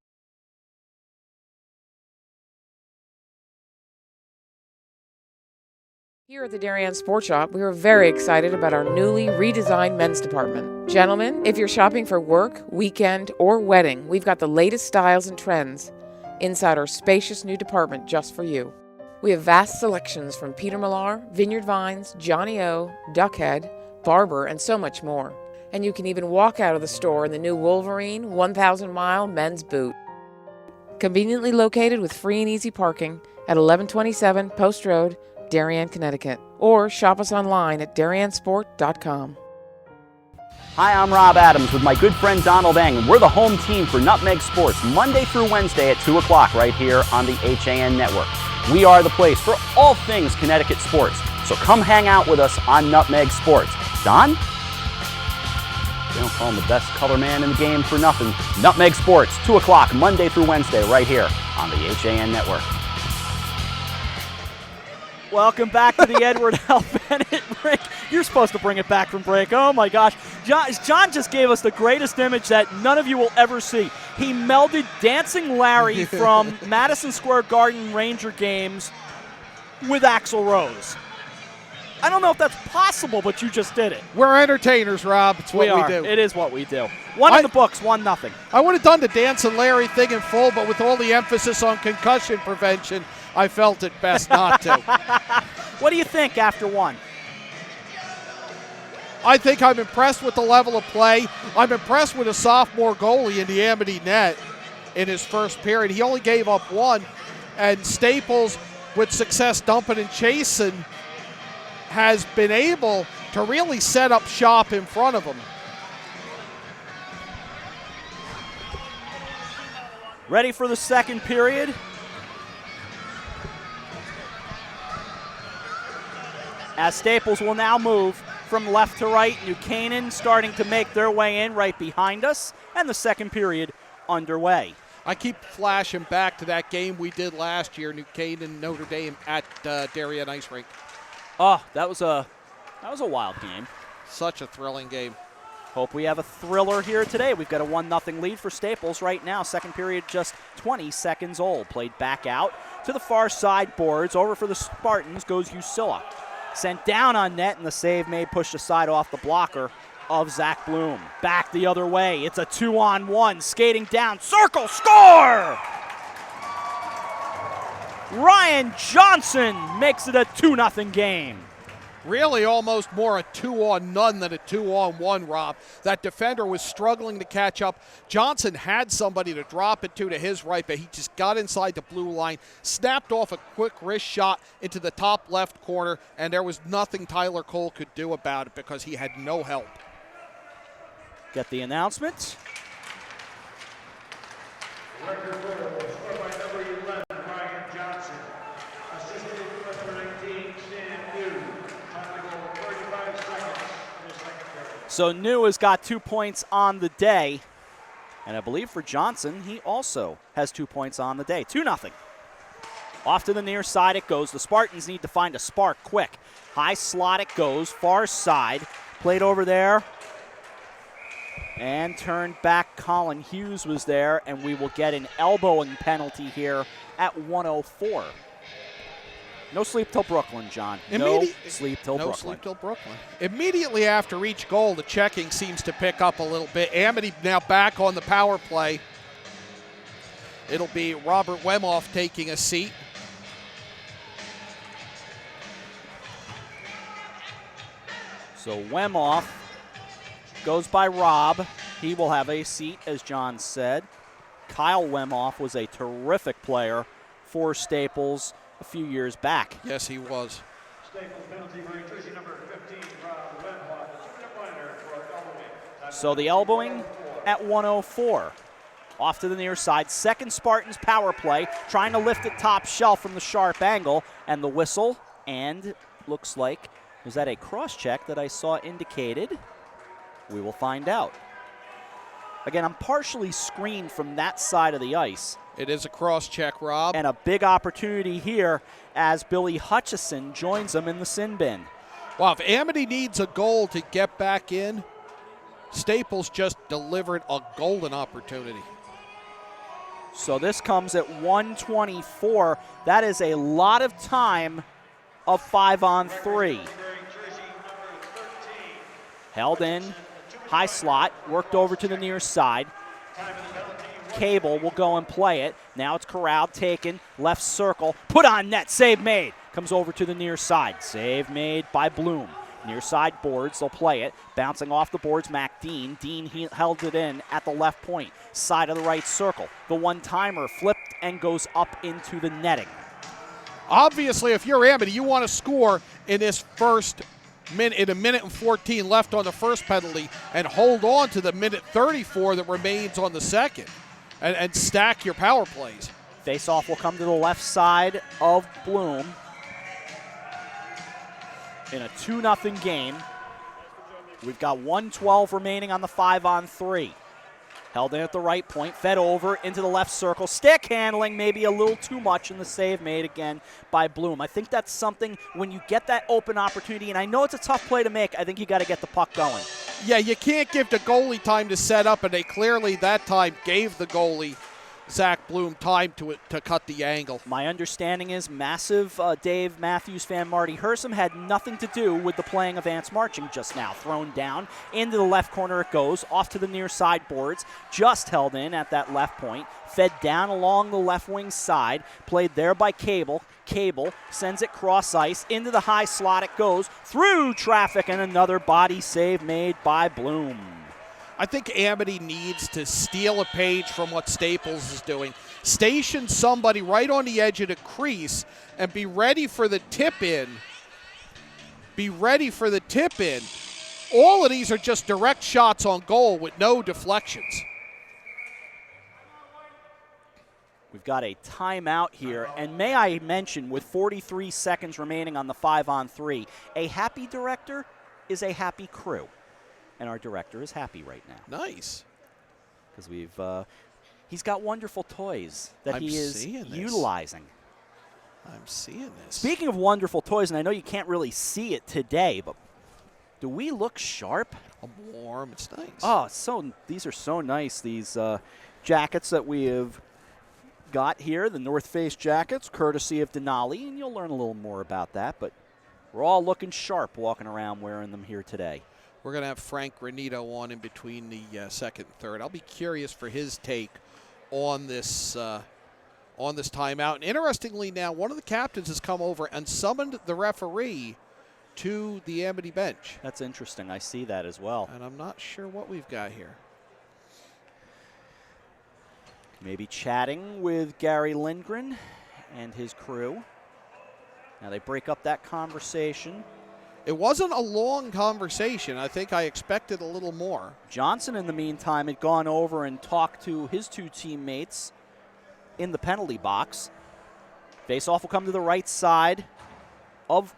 Here at the Darien Sports Shop, we are very excited about our newly redesigned men's department. Gentlemen, if you're shopping for work, weekend, or wedding, we've got the latest styles and trends inside our spacious new department just for you. We have vast selections from Peter Millar, Vineyard Vines, Johnny O, Duckhead, Barber, and so much more. And you can even walk out of the store in the new Wolverine 1,000-mile men's boot. Conveniently located with free and easy parking at 1127 Post Road, Darien, Connecticut, or shop us online at dariensport.com. Hi, I'm Rob Adams with my good friend Donald Eng, and we're the home team for Nutmeg Sports Monday through Wednesday at 2 o'clock right here on the HAN network. We are the place for all things Connecticut sports, so come hang out with us on Nutmeg Sports. Don? They don't call him the best color man in the game for nothing. Nutmeg Sports, 2 o'clock Monday through Wednesday right here on the HAN network. Welcome back to the Edward L. Bennett Rink. You're supposed to bring it back from break. Oh, my gosh. John just gave us the greatest image that none of you will ever see. He melded Dancing Larry from Madison Square Garden Ranger games with Axl Rose. I don't know if that's possible, but you just did it. We're entertainers, Rob. It's what we do. It is what we do. One in the books, 1-0. I would have done the Dancing Larry thing in full, but with all the emphasis on concussion prevention, I felt it best not to. What do you think after one? I think I'm impressed with the level of play. I'm impressed with a sophomore goalie in the Amity net in his first period. He only gave up one, and Staples, with success dumping and chasing, has been able to really set up shop in front of him. Ready for the second period. As Staples will now move from left to right. New Canaan starting to make their way in right behind us, and the second period underway. I keep flashing back to that game we did last year, New Canaan, Notre Dame at Darien Ice Rink. Oh, that was a wild game. Such a thrilling game. Hope we have a thriller here today. We've got a 1-0 lead for Staples right now. Second period just 20 seconds old. Played back out to the far side boards. Over for the Spartans goes Usilla. Sent down on net, and the save made pushed aside off the blocker of Zach Bloom. Back the other way. It's a 2-on-1. Skating down. Circle. Score! Ryan Johnson makes it a 2-0 game. Really almost more a 2-on-none than a 2-on-1, Rob. That defender was struggling to catch up. Johnson had somebody to drop it to his right, but he just got inside the blue line, snapped off a quick wrist shot into the top left corner, and there was nothing Tyler Cole could do about it because he had no help. Get the announcement. So New has got 2 points on the day. And I believe for Johnson, he also has 2 points on the day. 2-0. Off to the near side it goes. The Spartans need to find a spark quick. High slot it goes. Far side. Played over there. And turned back. Colin Hughes was there. And we will get an elbowing penalty here at 1:04. No sleep till Brooklyn, John. No sleep till Brooklyn. Immediately after each goal, the checking seems to pick up a little bit. Amity now back on the power play. It'll be Robert Wemoff taking a seat. So Wemoff goes by Rob. He will have a seat, as John said. Kyle Wemoff was a terrific player for Staples a few years back. Yes, he was. So the elbowing at 1:04. Off to the near side. Second Spartans power play. Trying to lift it top shelf from the sharp angle. And the whistle. And looks like, was that a cross check that I saw indicated? We will find out. Again, I'm partially screened from that side of the ice. It is a cross-check, Rob. And a big opportunity here as Billy Hutchison joins them in the sin bin. Wow, if Amity needs a goal to get back in, Staples just delivered a golden opportunity. So this comes at 1:24. That is a lot of time of 5-on-3. Held in, high slot, worked over to the near side. Cable will go and play it. Now it's corralled, taken, left circle, put on net, save made. Comes over to the near side. Save made by Bloom. Near side boards, they'll play it. Bouncing off the boards, Mac Dean. Dean held it in at the left point. Side of the right circle. The one-timer flipped and goes up into the netting. Obviously, if you're Amity, you want to score in this first minute, in a minute and 14 left on the first penalty, and hold on to the minute 34 that remains on the second. And stack your power plays. Face-off will come to the left side of Bloom in a 2-0 game. We've got 1:12 remaining on the 5-on-3. Held in at the right point, fed over into the left circle. Stick handling, maybe a little too much, and the save made again by Bloom. I think that's something when you get that open opportunity, and I know it's a tough play to make, I think you got to get the puck going. Yeah, you can't give the goalie time to set up, and they clearly that time gave the goalie, Zach Bloom, time to cut the angle. My understanding is massive Dave Matthews fan Marty Hersom had nothing to do with the playing of Ants Marching just now. Thrown down into the left corner it goes, off to the near side boards, just held in at that left point, fed down along the left wing side, played there by Cable. Cable sends it cross ice, into the high slot it goes, through traffic, and another body save made by Bloom. I think Amity needs to steal a page from what Staples is doing. Station somebody right on the edge of the crease and be ready for the tip in. Be ready for the tip in. All of these are just direct shots on goal with no deflections. We've got a timeout here, and may I mention, with 43 seconds remaining on the 5-on-3, a happy director is a happy crew. And our director is happy right now. Nice. Because he's got wonderful toys that he is utilizing. I'm seeing this. Speaking of wonderful toys, and I know you can't really see it today, but do we look sharp? I'm warm. It's nice. Oh, these are so nice. These jackets that we have got here, the North Face jackets, courtesy of Denali, and you'll learn a little more about that. But we're all looking sharp walking around wearing them here today. We're going to have Frank Granito on in between the second and third. I'll be curious for his take on this timeout. And interestingly now, one of the captains has come over and summoned the referee to the Amity bench. That's interesting. I see that as well. And I'm not sure what we've got here. Maybe chatting with Gary Lindgren and his crew. Now they break up that conversation. It wasn't a long conversation. I think I expected a little more. Johnson, in the meantime, had gone over and talked to his two teammates in the penalty box. Faceoff will come to the right side of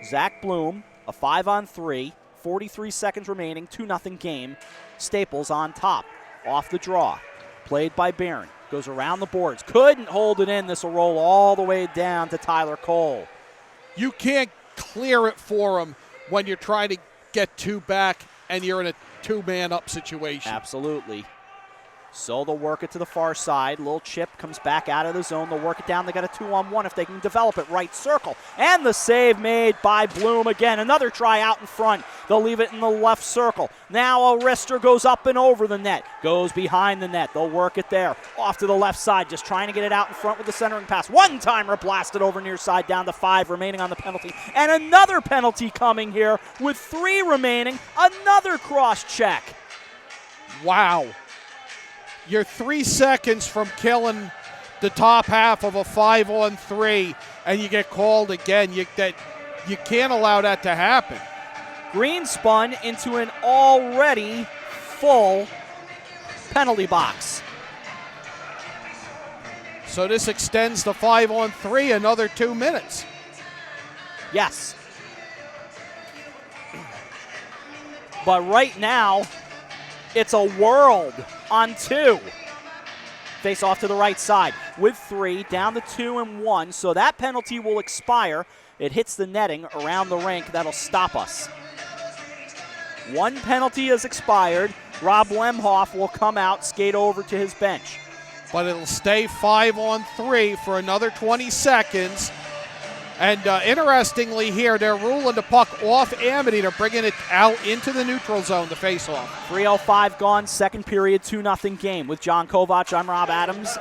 Zach Bloom. A 5-on-3, 43 seconds remaining, 2-0 game. Staples on top, off the draw. Played by Barron. Goes around the boards. Couldn't hold it in. This will roll all the way down to Tyler Cole. You can't clear it for him when you're trying to get two back and you're in a two-man up situation. Absolutely. So they'll work it to the far side. Little chip comes back out of the zone. They'll work it down. They got a 2-on-1 if they can develop it. Right circle. And the save made by Bloom again. Another try out in front. They'll leave it in the left circle. Now a wrister goes up and over the net. Goes behind the net. They'll work it there. Off to the left side. Just trying to get it out in front with the centering pass. One-timer blasted over near side down to 5 remaining on the penalty. And another penalty coming here with 3 remaining. Another cross check. Wow. You're 3 seconds from killing the top half of a 5-on-3, and you get called again. You can't allow that to happen. Green spun into an already full penalty box. So this extends the 5-on-3 another 2 minutes. Yes. But right now, it's a world on 2. Face off to the right side with 3, down to 2 and 1. So that penalty will expire. It hits the netting around the rink. That'll stop us. 1 penalty has expired. Rob Lemhoff will come out, skate over to his bench. But it'll stay 5-on-3 for another 20 seconds. And interestingly here, they're ruling the puck off Amity. They're bringing it out into the neutral zone to face off. 3:05 gone, second period, 2-0 game. With John Kovach, I'm Rob Adams.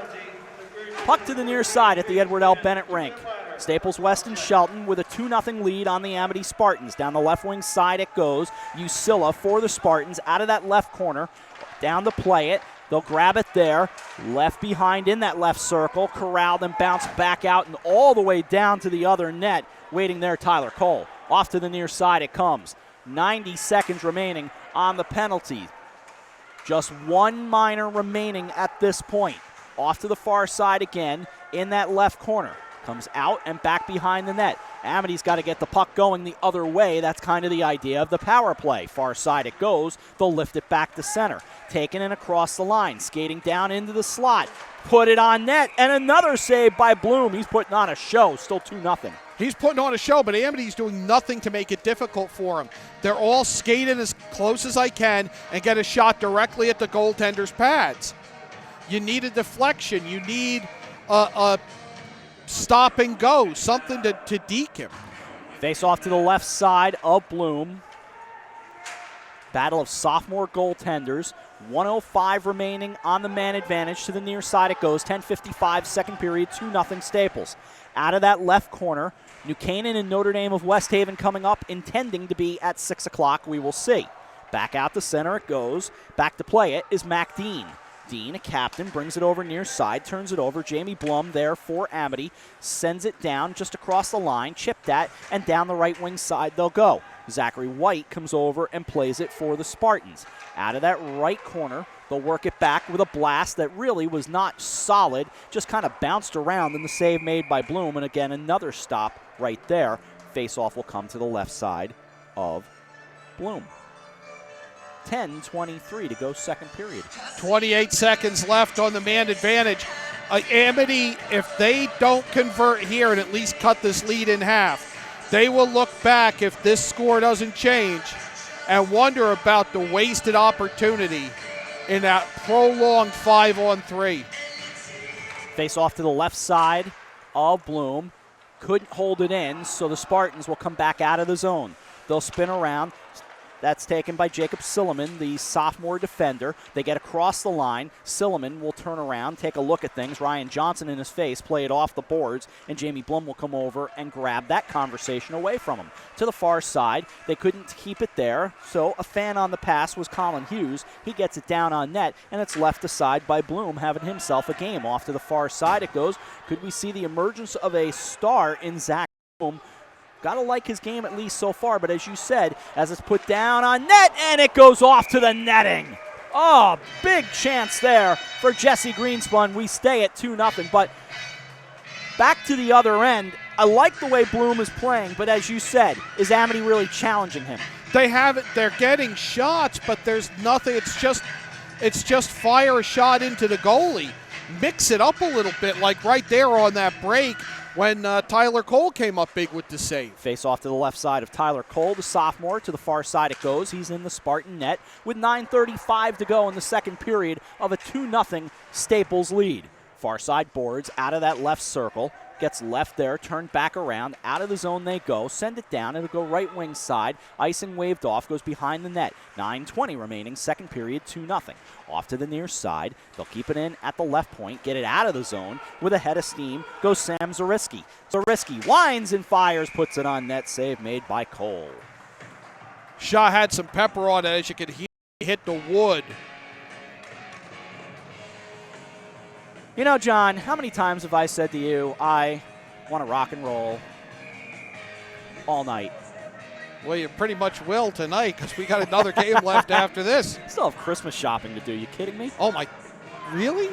Puck to the near side at the Edward L. Bennett Rink. Staples-Weston-Shelton with a 2-0 lead on the Amity Spartans. Down the left wing side it goes. Usilla for the Spartans out of that left corner. Down to play it. They'll grab it there. Left behind in that left circle. Corralled and bounced back out and all the way down to the other net. Waiting there, Tyler Cole. Off to the near side it comes. 90 seconds remaining on the penalty. Just 1 minor remaining at this point. Off to the far side again in that left corner. Comes out and back behind the net. Amity's got to get the puck going the other way. That's kind of the idea of the power play. Far side it goes. They'll lift it back to center. Taken and across the line. Skating down into the slot. Put it on net. And another save by Bloom. He's putting on a show. Still 2-0. He's putting on a show, but Amity's doing nothing to make it difficult for him. They're all skating as close as I can and get a shot directly at the goaltender's pads. You need a deflection. You need a stop and go, something to deke him. Face off to the left side of Bloom. Battle of sophomore goaltenders. 1:05 remaining on the man advantage. To the near side it goes. 10:55 second period, 2-0 Staples. Out of that left corner, New Canaan and Notre Dame of West Haven coming up, intending to be at 6 o'clock. We will see. Back out to center it goes. Back to play it is Mac Dean. Dean, a captain, brings it over near side, turns it over. Jamie Blum there for Amity, sends it down just across the line, chipped at, and down the right wing side they'll go. Zachary White comes over and plays it for the Spartans. Out of that right corner, they'll work it back with a blast that really was not solid, just kind of bounced around in the save made by Bloom, and again, another stop right there. Face-off will come to the left side of Bloom. 10:23 to go second period. 28 seconds left on the man advantage. Amity, if they don't convert here and at least cut this lead in half, they will look back if this score doesn't change and wonder about the wasted opportunity in that prolonged 5-on-3. Face off to the left side of Bloom. Couldn't hold it in, so the Spartans will come back out of the zone. They'll spin around. That's taken by Jacob Silliman, the sophomore defender. They get across the line. Silliman will turn around, take a look at things. Ryan Johnson in his face, play it off the boards, and Jamie Blum will come over and grab that conversation away from him. To the far side, they couldn't keep it there, so a fan on the pass was Colin Hughes. He gets it down on net, and it's left aside by Bloom, having himself a game. Off to the far side it goes. Could we see the emergence of a star in Zach Bloom? Got to like his game at least so far, but as you said, as it's put down on net, and it goes off to the netting. Oh, big chance there for Jesse Greenspun. We stay at 2-0, but back to the other end, I like the way Bloom is playing, but as you said, is Amity really challenging him? They have it. They're getting shots, but there's nothing. It's just fire a shot into the goalie. Mix it up a little bit, like right there on that break when Tyler Cole came up big with the save. Face off to the left side of Tyler Cole, the sophomore. To the far side it goes. He's in the Spartan net with 9:35 to go in the second period of a 2-0 Staples lead. Far side boards out of that left circle. Gets left there, turned back around. Out of the zone they go. Send it down. It'll go right wing side. Icing waved off. Goes behind the net. 9:20 remaining. Second period, 2-0. Off to the near side. They'll keep it in at the left point. Get it out of the zone. With a head of steam goes Sam Zariski. Zariski winds and fires. Puts it on net. Save made by Cole. Shot had some pepper on it, as you could hear. Hit the wood. You know, John, how many times have I said to you, I want to rock and roll all night? Well, you pretty much will tonight because we got another game left after this. Still have Christmas shopping to do. You kidding me? Oh, my. Really?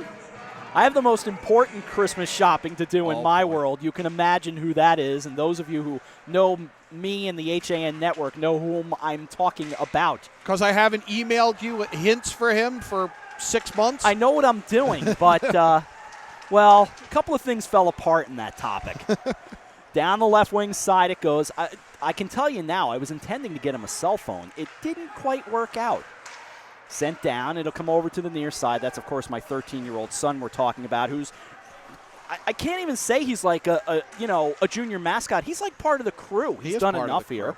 I have the most important Christmas shopping to do in my world. You can imagine who that is, and those of you who know me and the HAN network know whom I'm talking about. Because I haven't emailed you hints for him for 6 months? I know what I'm doing, but, well, a couple of things fell apart in that topic. Down the left wing side it goes. I can tell you now, I was intending to get him a cell phone. It didn't quite work out. Sent down. It'll come over to the near side. That's, of course, my 13-year-old son we're talking about, who's I can't even say he's like a junior mascot. He's like part of the crew. He's done enough here.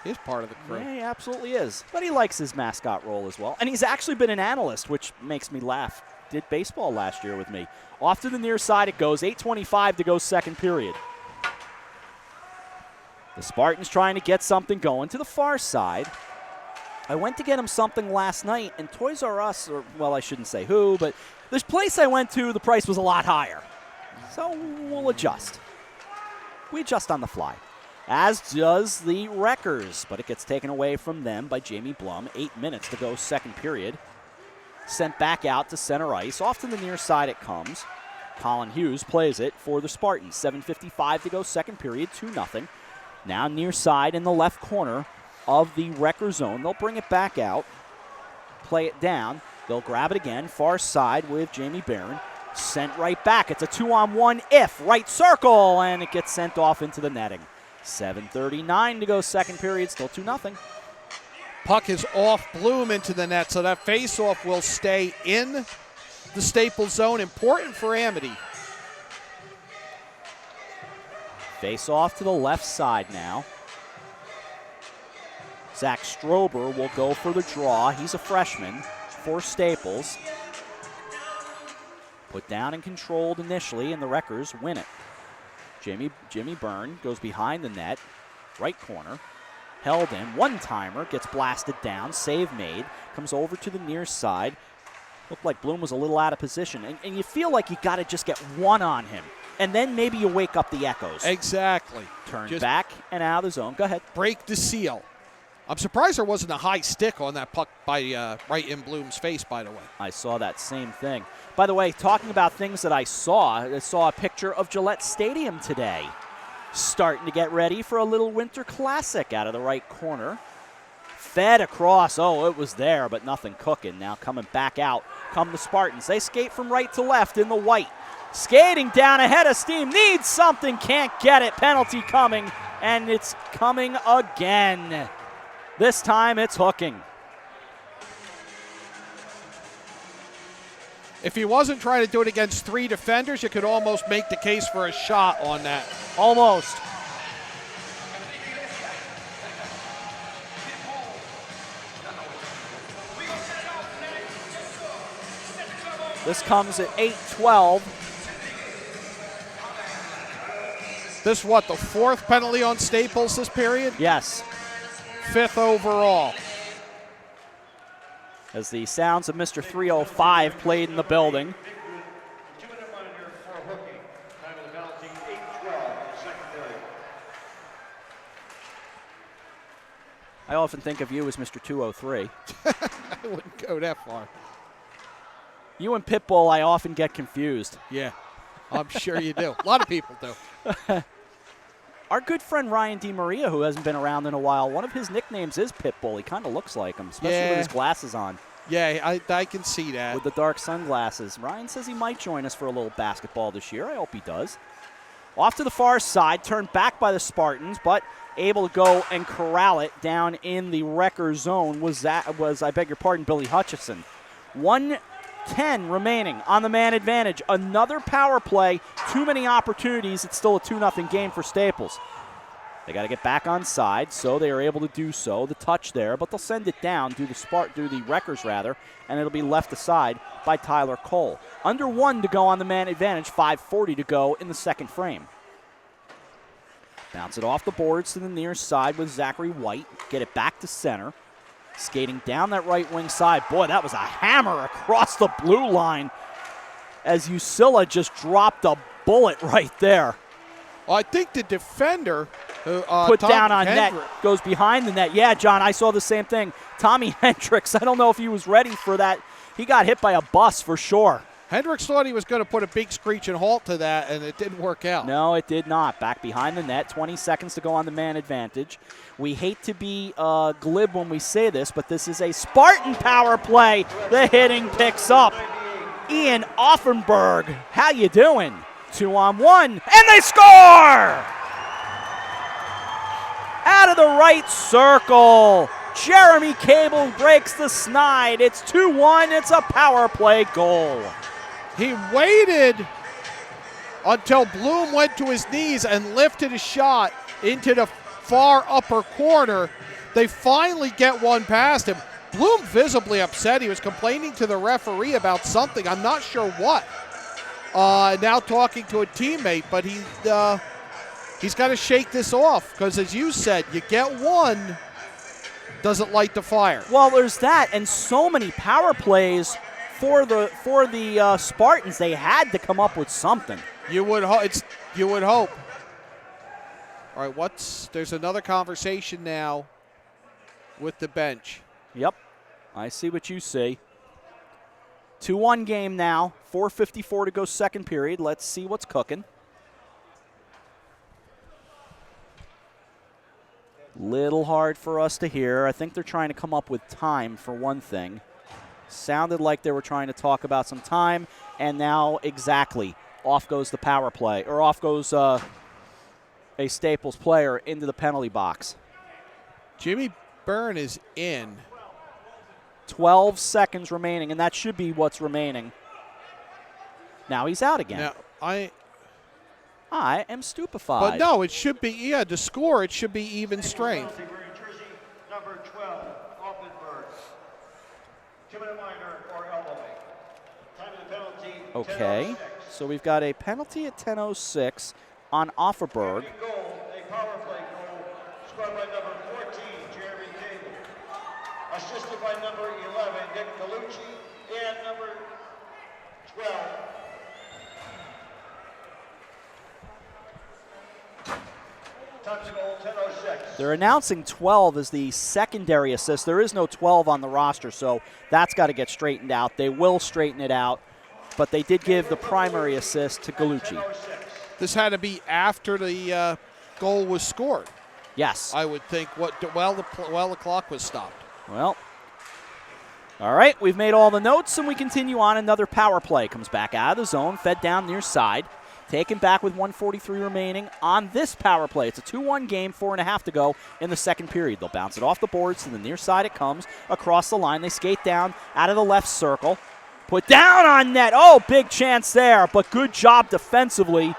He's part of the crew. Yeah, he absolutely is. But he likes his mascot role as well. And he's actually been an analyst, which makes me laugh. Did baseball last year with me. Off to the near side it goes. 8:25 to go second period. The Spartans trying to get something going. To the far side, I went to get him something last night, and Toys R Us, or, well, I shouldn't say who, but this place I went to, the price was a lot higher. So we'll adjust. We adjust on the fly. As does the Wreckers, but it gets taken away from them by Jamie Blum. 8 minutes to go second period. Sent back out to center ice. Off to the near side it comes. Colin Hughes plays it for the Spartans. 7:55 to go, second period, 2-0. Now near side in the left corner of the Wrecker zone. They'll bring it back out, play it down. They'll grab it again, far side with Jamie Barron. Sent right back. It's a 2-on-1 right circle, and it gets sent off into the netting. 7:39 to go, second period, still 2-0. Puck is off Bloom into the net, so that face-off will stay in the Staples zone. Important for Amity. Face-off to the left side now. Zach Strober will go for the draw. He's a freshman for Staples. Put down and controlled initially, and the Wreckers win it. Jimmy Byrne goes behind the net, right corner. Held in, one-timer, gets blasted down, save made, comes over to the near side. Looked like Bloom was a little out of position, and you feel like you got to just get one on him, and then maybe you wake up the echoes. Exactly. Turn just back and out of the zone. Go ahead. Break the seal. I'm surprised there wasn't a high stick on that puck by right in Bloom's face, by the way. I saw that same thing. By the way, talking about things that I saw a picture of Gillette Stadium today. Starting to get ready for a little winter classic out of the right corner. Fed across. Oh, it was there, but nothing cooking. Now coming back out come the Spartans. They skate from right to left in the white. Skating down ahead of steam. Needs something. Can't get it. Penalty coming, and it's coming again. This time it's hooking. If he wasn't trying to do it against three defenders, you could almost make the case for a shot on that. Almost. This comes at 8:12. This what, the fourth penalty on Staples this period? Yes. Fifth overall. As the sounds of Mr. 305 played in the building. I often think of you as Mr. 203. I wouldn't go that far. You and Pitbull, I often get confused. Yeah, I'm sure you do. A lot of people do. Our good friend Ryan DiMaria, who hasn't been around in a while, one of his nicknames is Pitbull. He kind of looks like him, especially with his glasses on. Yeah, I can see that. With the dark sunglasses. Ryan says he might join us for a little basketball this year. I hope he does. Off to the far side, turned back by the Spartans, but able to go and corral it down in the Wrecker zone was I beg your pardon, Billy Hutchison. 1:10 remaining on the man advantage. Another power play. Too many opportunities. It's still a 2-0 game for Staples. They got to get back on side, so they are able to do so. The touch there, but they'll send it down do the Wreckers rather, and it'll be left aside by Tyler Cole. Under 1 to go on the man advantage. 5:40 to go in the second frame. Bounce it off the boards to the near side with Zachary White. Get it back to center. Skating down that right wing side. Boy, that was a hammer across the blue line as Usilla just dropped a bullet right there. Well, I think the defender put down on net, goes behind the net. Yeah, John, I saw the same thing. Tommy Hendricks, I don't know if he was ready for that. He got hit by a bus for sure. Hendricks thought he was going to put a big screeching halt to that, and it didn't work out. No, it did not. Back behind the net, 20 seconds to go on the man advantage. We hate to be glib when we say this, but this is a Spartan power play. The hitting picks up. Ian Offenberg, how you doing? 2-on-1, and they score! Out of the right circle. Jeremy Cable breaks the snide. It's 2-1. It's a power play goal. He waited until Bloom went to his knees and lifted a shot into the far upper corner. They finally get one past him. Bloom visibly upset. He was complaining to the referee about something. I'm not sure what. Now talking to a teammate, but he's got to shake this off because, as you said, you get one, doesn't light the fire. Well, there's that, and so many power plays for the Spartans. They had to come up with something. You would hope. All right, there's another conversation now with the bench. Yep, I see what you see. 2-1 game now. 4:54 to go second period. Let's see what's cooking. Little hard for us to hear. I think they're trying to come up with time for one thing. Sounded like they were trying to talk about some time, and now exactly. Off goes the power play, or off goes a Staples player into the penalty box. Jimmy Byrne is in. 12 seconds remaining, and that should be what's remaining. Now he's out again. Now, I am stupefied. But no, it should be, to score, it should be even strength. Number 12, Offenberg. 2-minute minor or elbowing. Time of the penalty, Okay, so we've got a penalty at 10:06 on Offerberg. A power play goal scored by number 14, Jeremy Cable. Assisted by number 11, Nick Galucci, and number 12. Time to goal, 10:06. They're announcing 12 as the secondary assist. There is no 12 on the roster, so that's got to get straightened out. They will straighten it out, but they did give the primary assist to Galucci. This had to be after the goal was scored. Yes. I would think, while the clock was stopped. Well, all right, we've made all the notes, and we continue on. Another power play comes back out of the zone, fed down near side. Taken back with 1:43 remaining on this power play. It's a 2-1 game, 4.5 to go in the second period. They'll bounce it off the boards to the near side. It comes across the line. They skate down out of the left circle. Put down on net. Oh, big chance there, but good job defensively.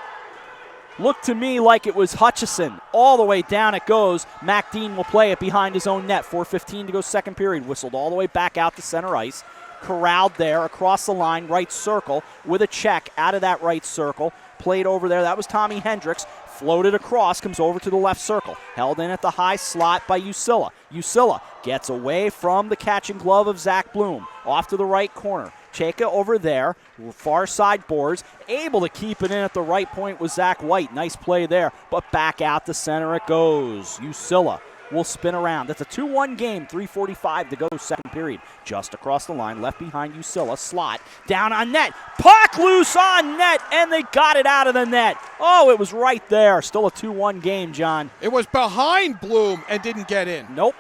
Looked to me like it was Hutchison. All the way down it goes. Mac Dean will play it behind his own net. 4:15 to go second period. Whistled all the way back out to center ice. Corralled there across the line, right circle, with a check out of that right circle. Played over there. That was Tommy Hendricks. Floated across, comes over to the left circle. Held in at the high slot by Usilla. Usilla gets away from the catching glove of Zach Bloom. Off to the right corner. Cheka over there, far side boards, able to keep it in at the right point with Zach White. Nice play there, but back out to center it goes. Usilla will spin around. That's a 2-1 game, 3:45 to go second period. Just across the line, left behind Usilla, slot, down on net. Puck loose on net, and they got it out of the net. Oh, it was right there. Still a 2-1 game, John. It was behind Bloom and didn't get in. Nope.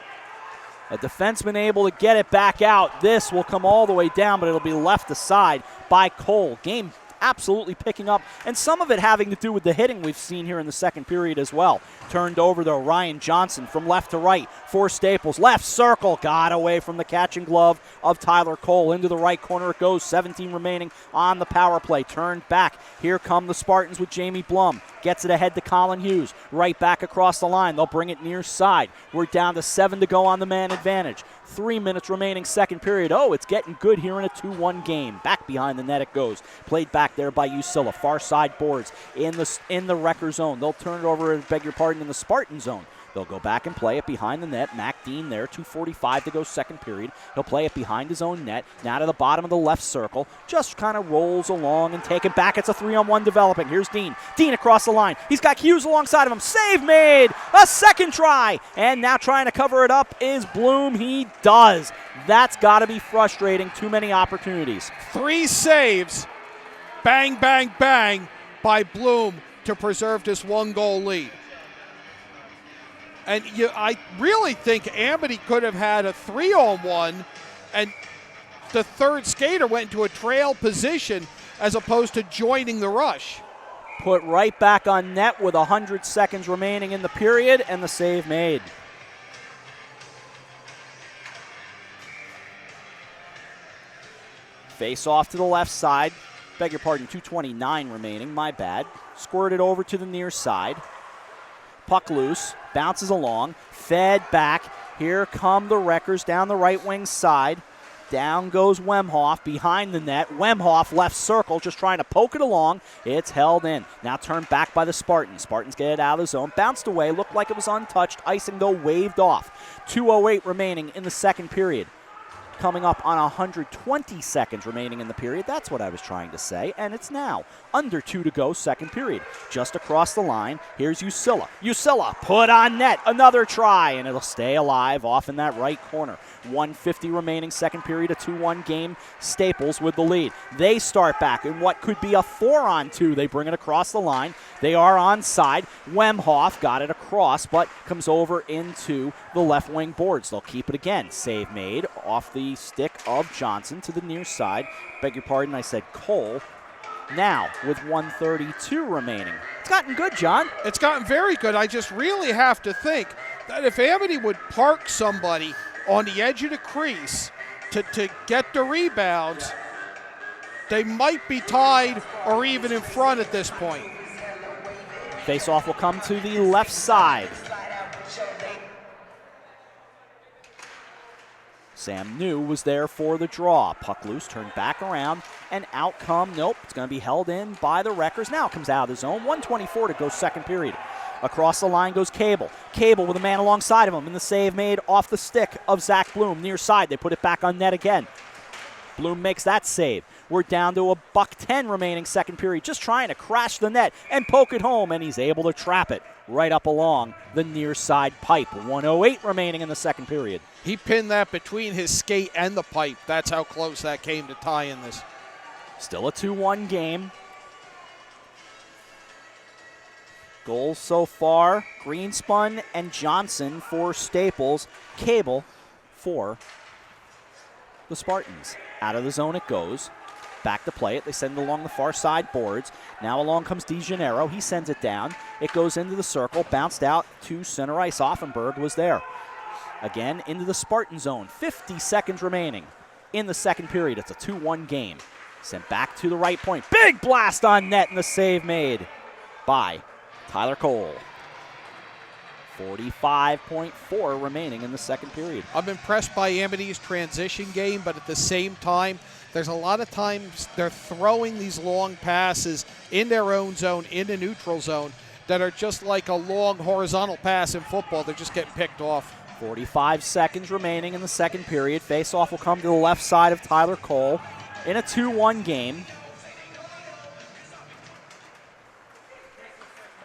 A defenseman able to get it back out. This will come all the way down, but it'll be left aside by Cole. Game absolutely picking up, and some of it having to do with the hitting we've seen here in the second period as well. Turned over to Ryan Johnson from left to right for Staples. Left circle, got away from the catching glove of Tyler Cole. Into the right corner it goes, 17 remaining on the power play. Turned back, here come the Spartans with Jamie Blum. Gets it ahead to Colin Hughes. Right back across the line, they'll bring it near side. We're down to 7 to go on the man advantage. 3 minutes remaining second period. Oh, it's getting good here in a 2-1 game. Back behind the net it goes. Played back there by Usilla. Far side boards in the Wrecker zone. They'll turn it over, beg your pardon, in the Spartan zone. They'll go back and play it behind the net. Mac Dean there, 2:45 to go second period. He'll play it behind his own net. Now to the bottom of the left circle. Just kind of rolls along and take it back. It's a 3-on-1 developing. Here's Dean. Dean across the line. He's got Hughes alongside of him. Save made. A second try. And now trying to cover it up is Bloom. He does. That's got to be frustrating. Too many opportunities. 3 saves. Bang, bang, bang by Bloom to preserve this 1-goal lead. And I really think Amity could have had a 3-on-1, and the third skater went into a trail position as opposed to joining the rush. Put right back on net with 100 seconds remaining in the period, and the save made. Face off to the left side. Beg your pardon, 2:29 remaining, my bad. Squirted over to the near side. Puck loose, bounces along, fed back. Here come the Wreckers down the right wing side. Down goes Wemhoff behind the net. Wemhoff left circle, just trying to poke it along. It's held in. Now turned back by the Spartans. Spartans get it out of the zone. Bounced away, looked like it was untouched. Ice and go waved off. 2:08 remaining in the second period. coming up on 120 seconds remaining in the period. That's what I was trying to say, and it's now under 2 to go, second period. Just across the line, here's Usilla. Usilla put on net, another try, and it'll stay alive off in that right corner. 150 remaining, second period, a 2-1 game. Staples with the lead. They start back in what could be a 4-on-2. They bring it across the line. They are onside. Wemhoff got it across, but comes over into the left wing boards. They'll keep it again. Save made off the stick of Johnson to the near side. Beg your pardon, I said Cole. Now, with 132 remaining. It's gotten good, John. It's gotten very good. I just really have to think that if Amity would park somebody on the edge of the crease to get the rebounds, they might be tied or even in front at this point. Face-off will come to the left side. Sam New was there for the draw. Puck loose, turned back around, and out come, nope, it's going to be held in by the Wreckers. Now comes out of the zone, 1:24 to go second period. Across the line goes Cable. Cable with a man alongside of him, and the save made off the stick of Zach Bloom, near side. They put it back on net again. Bloom makes that save. We're down to a $1:10 remaining second period, just trying to crash the net and poke it home, and he's able to trap it right up along the near side pipe. 1:08 remaining in the second period. He pinned that between his skate and the pipe. That's how close that came to tie in this. Still a 2-1 game. Goals so far, Greenspun and Johnson for Staples, Cable for the Spartans. Out of the zone it goes. Back to play it. They send it along the far side boards. Now along comes DeGennaro. He sends it down. It goes into the circle, bounced out to center ice. Offenberg was there. Again, into the Spartan zone. 50 seconds remaining in the second period. It's a 2-1 game. Sent back to the right point. Big blast on net, and the save made by Tyler Cole. 45.4 remaining in the second period. I'm impressed by Amity's transition game, but at the same time, there's a lot of times they're throwing these long passes in their own zone, in the neutral zone, that are just like a long horizontal pass in football. They're just getting picked off. 45 seconds remaining in the second period. Face-off will come to the left side of Tyler Cole in a 2-1 game.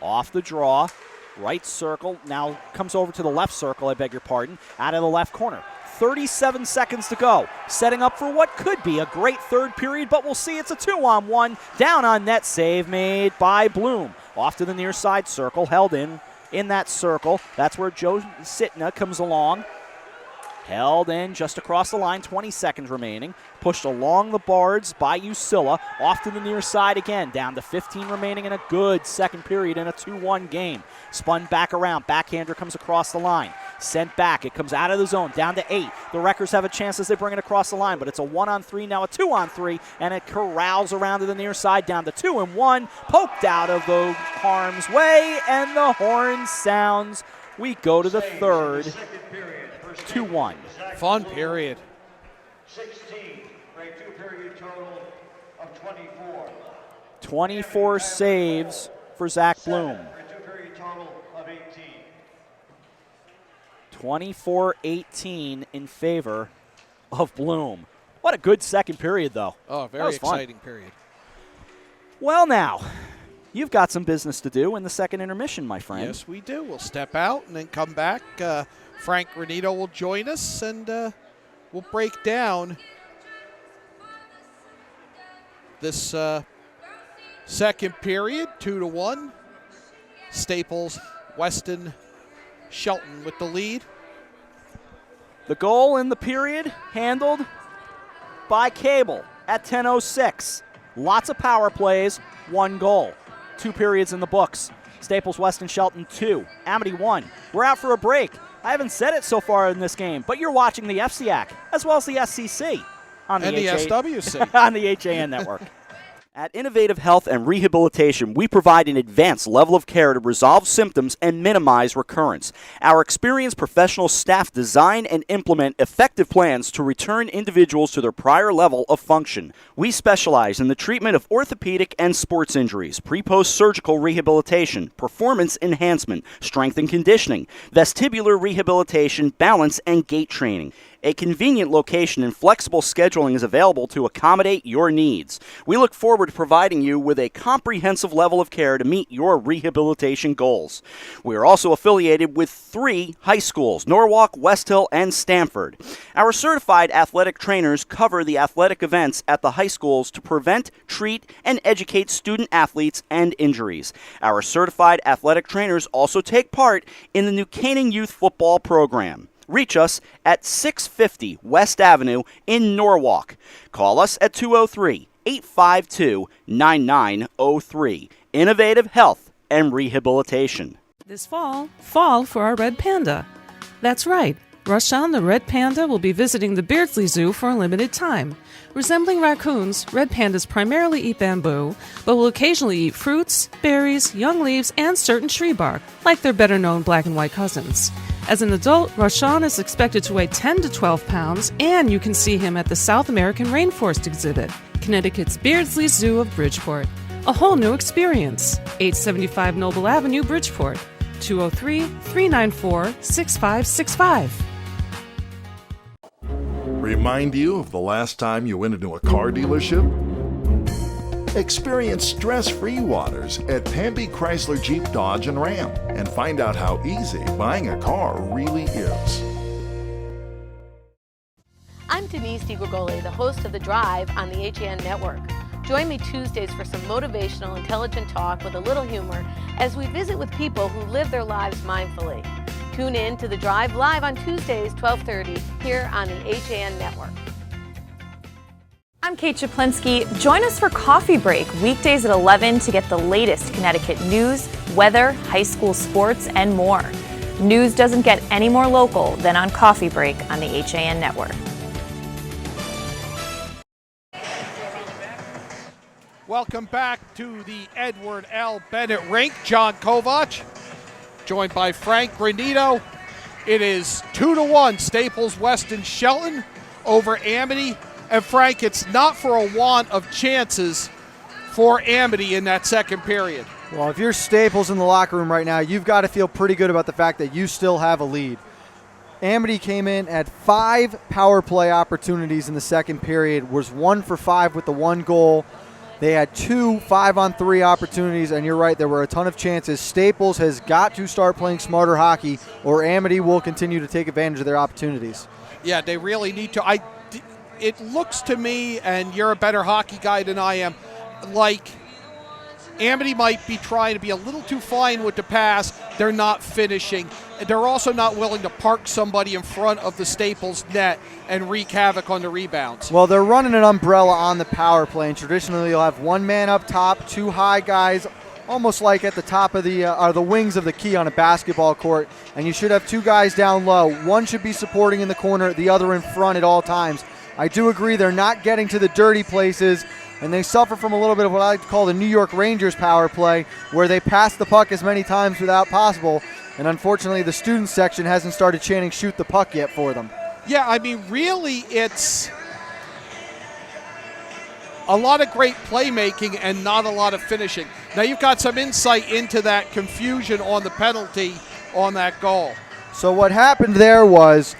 Off the draw, right circle, now comes over to the left circle, I beg your pardon, out of the left corner. 37 seconds to go, setting up for what could be a great third period, but we'll see. It's a 2-on-1, down on net, save made by Bloom. Off to the near side circle, held in that circle. That's where Joe Sitna comes along. Held in just across the line, 20 seconds remaining. Pushed along the boards by Usilla. Off to the near side again. Down to 15 remaining in a good second period in a 2-1 game. Spun back around. Backhander comes across the line. Sent back. It comes out of the zone. Down to 8. The Wreckers have a chance as they bring it across the line, but it's a 1-on-3, now a 2-on-3, and it corrals around to the near side. Down to 2-1. Poked out of the harm's way, and the horn sounds. We go to the third. 2-1. Fun period. 16 for a two-period total of 24. 24 saves for Zach Bloom. For a two-period total of 18. 24-18 in favor of Bloom. What a good second period, though. Oh, very exciting period. Well, now, you've got some business to do in the second intermission, my friend. Yes, we do. We'll step out and then come back. Frank Granito will join us, and we'll break down this second period, 2-1. Staples-Weston-Shelton with the lead. The goal in the period handled by Cable at 10:06. Lots of power plays, 1 goal. 2 periods in the books. Staples-Weston-Shelton 2, Amity 1. We're out for a break. I haven't said it so far in this game, but you're watching the FCIAC as well as the SCC on the SWC on the HAN network. At Innovative Health and Rehabilitation, we provide an advanced level of care to resolve symptoms and minimize recurrence. Our experienced professional staff design and implement effective plans to return individuals to their prior level of function. We specialize in the treatment of orthopedic and sports injuries, pre-post surgical rehabilitation, performance enhancement, strength and conditioning, vestibular rehabilitation, balance and gait training. A convenient location and flexible scheduling is available to accommodate your needs. We look forward to providing you with a comprehensive level of care to meet your rehabilitation goals. We are also affiliated with 3 high schools, Norwalk, West Hill, and Stamford. Our certified athletic trainers cover the athletic events at the high schools to prevent, treat, and educate student athletes and injuries. Our certified athletic trainers also take part in the New Canaan Youth Football Program. Reach us at 650 West Avenue in Norwalk. Call us at 203-852-9903. Innovative Health and Rehabilitation. This fall for our red panda. That's right. Rashawn the red panda will be visiting the Beardsley Zoo for a limited time. Resembling raccoons, red pandas primarily eat bamboo, but will occasionally eat fruits, berries, young leaves, and certain tree bark, like their better-known black and white cousins. As an adult, Rashawn is expected to weigh 10 to 12 pounds, and you can see him at the South American Rainforest exhibit, Connecticut's Beardsley Zoo of Bridgeport. A whole new experience. 875 Noble Avenue, Bridgeport. 203-394-6565. Remind you of the last time you went into a car dealership? Experience stress-free waters at Pamby Chrysler Jeep Dodge and Ram and find out how easy buying a car really is. I'm Denise DiGregoli, the host of The Drive on the HAN Network. Join me Tuesdays for some motivational, intelligent talk with a little humor as we visit with people who live their lives mindfully. Tune in to The Drive live on Tuesdays, 12:30, here on the HAN Network. I'm Kate Chaplinsky. Join us for Coffee Break, weekdays at 11 to get the latest Connecticut news, weather, high school sports, and more. News doesn't get any more local than on Coffee Break on the HAN Network. Welcome back to the Edward L. Bennett Rink. John Kovach, joined by Frank Granito. It is 2-1 Staples-Weston-Shelton over Amity. And Frank, it's not for a want of chances for Amity in that second period. Well, if you're Staples in the locker room right now, you've got to feel pretty good about the fact that you still have a lead. Amity came in at 5 power play opportunities in the second period, was 1 for 5 with the 1 goal. They had 2 5-on-3 opportunities, and you're right, there were a ton of chances. Staples has got to start playing smarter hockey, or Amity will continue to take advantage of their opportunities. Yeah, they really need to. It looks to me, and you're a better hockey guy than I am, like Amity might be trying to be a little too fine with the pass. They're not finishing. They're also not willing to park somebody in front of the Staples net and wreak havoc on the rebounds. Well, they're running an umbrella on the power play, and traditionally you'll have 1 man up top, 2 high guys, almost like at the top of the wings of the key on a basketball court, and you should have 2 guys down low. One should be supporting in the corner, the other in front at all times. I do agree they're not getting to the dirty places, and they suffer from a little bit of what I like to call the New York Rangers power play, where they pass the puck as many times without possible, and unfortunately the student section hasn't started chanting shoot the puck yet for them. Yeah, I mean, really, it's a lot of great playmaking and not a lot of finishing. Now you've got some insight into that confusion on the penalty on that goal. So what happened there was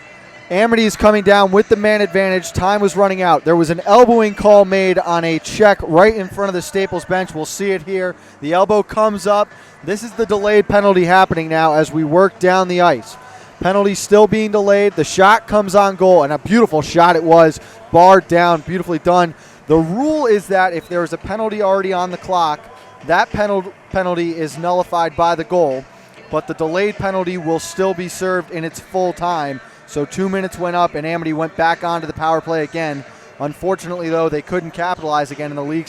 Amity is coming down with the man advantage. Time was running out. There was an elbowing call made on a check right in front of the Staples bench. We'll see it here. The elbow comes up. This is the delayed penalty happening now as we work down the ice. Penalty still being delayed. The shot comes on goal, and a beautiful shot it was. Barred down, beautifully done. The rule is that if there is a penalty already on the clock, that penalty is nullified by the goal, but the delayed penalty will still be served in its full time. So 2 minutes went up, and Amity went back onto the power play again. Unfortunately, though, they couldn't capitalize again, and the lead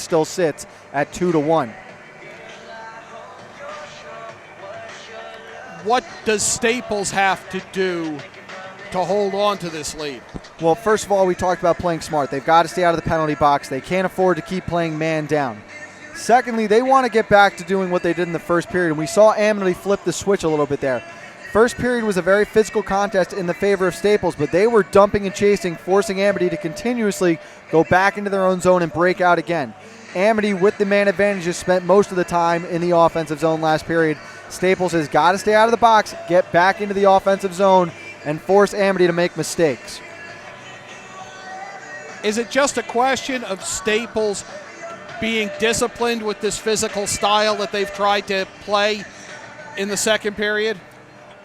still sits at 2-1. What does Staples have to do to hold on to this lead? Well, first of all, we talked about playing smart. They've got to stay out of the penalty box. They can't afford to keep playing man down. Secondly, they want to get back to doing what they did in the first period, and we saw Amity flip the switch a little bit there. First period was a very physical contest in the favor of Staples, but they were dumping and chasing, forcing Amity to continuously go back into their own zone and break out again. Amity, with the man advantages, spent most of the time in the offensive zone last period. Staples has got to stay out of the box, get back into the offensive zone, and force Amity to make mistakes. Is it just a question of Staples being disciplined with this physical style that they've tried to play in the second period?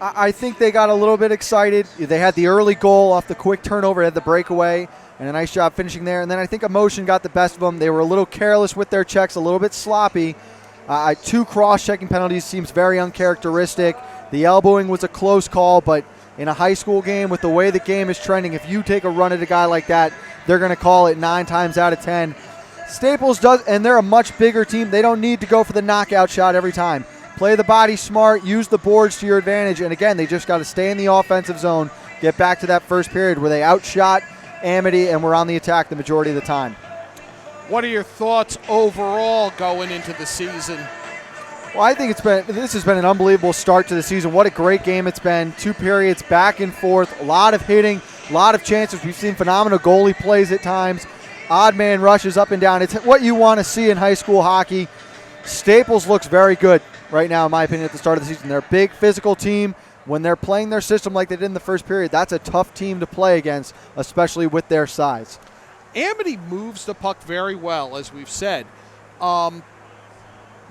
I think they got a little bit excited. They had the early goal off the quick turnover, had the breakaway, and a nice job finishing there. And then I think emotion got the best of them. They were a little careless with their checks, a little bit sloppy. 2 cross-checking penalties seems very uncharacteristic. The elbowing was a close call, but in a high school game, with the way the game is trending, if you take a run at a guy like that, they're going to call it 9 times out of 10. Staples does, and they're a much bigger team. They don't need to go for the knockout shot every time. Play the body smart, use the boards to your advantage, and again, they just got to stay in the offensive zone, get back to that first period where they outshot Amity and were on the attack the majority of the time. What are your thoughts overall going into the season? Well, I think this has been an unbelievable start to the season. What a great game it's been. 2 periods back and forth, a lot of hitting, a lot of chances. We've seen phenomenal goalie plays at times, odd man rushes up and down. It's what you want to see in high school hockey. Staples looks very good right now, in my opinion, at the start of the season. They're a big physical team. When they're playing their system like they did in the first period, that's a tough team to play against, especially with their size. Amity moves the puck very well, as we've said.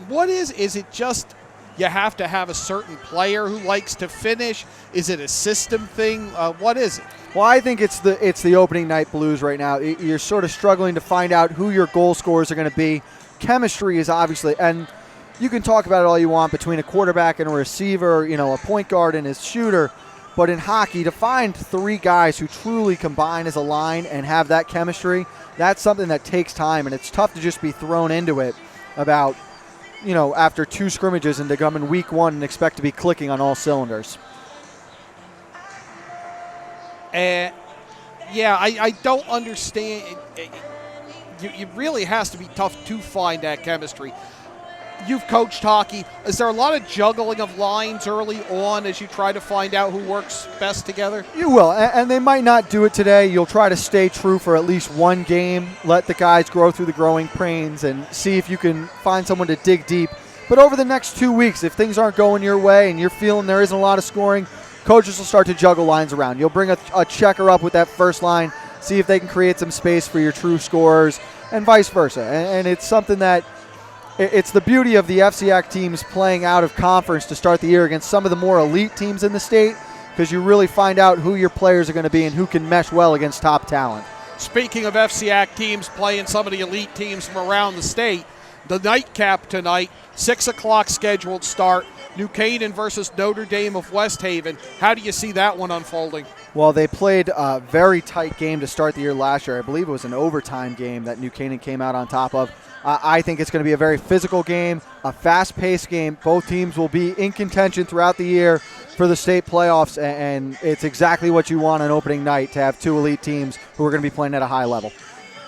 What is it just you have to have a certain player who likes to finish? Is it a system thing? What is it? Well, I think it's the opening night blues right now. You're sort of struggling to find out who your goal scorers are going to be. Chemistry is obviously, and you can talk about it all you want between a quarterback and a receiver, a point guard and his shooter. But in hockey, to find 3 guys who truly combine as a line and have that chemistry, that's something that takes time, and it's tough to just be thrown into it about, after 2 scrimmages and to come in week 1 and expect to be clicking on all cylinders. I don't understand. It really has to be tough to find that chemistry. You've coached hockey. Is there a lot of juggling of lines early on as you try to find out who works best together? You will, and they might not do it today. You'll try to stay true for at least 1 game, let the guys grow through the growing pains and see if you can find someone to dig deep. But over the next 2 weeks, if things aren't going your way and you're feeling there isn't a lot of scoring, coaches will start to juggle lines around. You'll bring a checker up with that first line, see if they can create some space for your true scorers, and vice versa. And it's something that it's the beauty of the FCIAC teams playing out of conference to start the year against some of the more elite teams in the state, because you really find out who your players are going to be and who can mesh well against top talent. Speaking of FCIAC teams playing some of the elite teams from around the state, the nightcap tonight, 6 o'clock scheduled start, New Canaan versus Notre Dame of West Haven. How do you see that one unfolding? Well, they played a very tight game to start the year last year. I believe it was an overtime game that New Canaan came out on top of. I think it's going to be a very physical game, a fast-paced game. Both teams will be in contention throughout the year for the state playoffs, and it's exactly what you want on opening night, to have 2 elite teams who are going to be playing at a high level.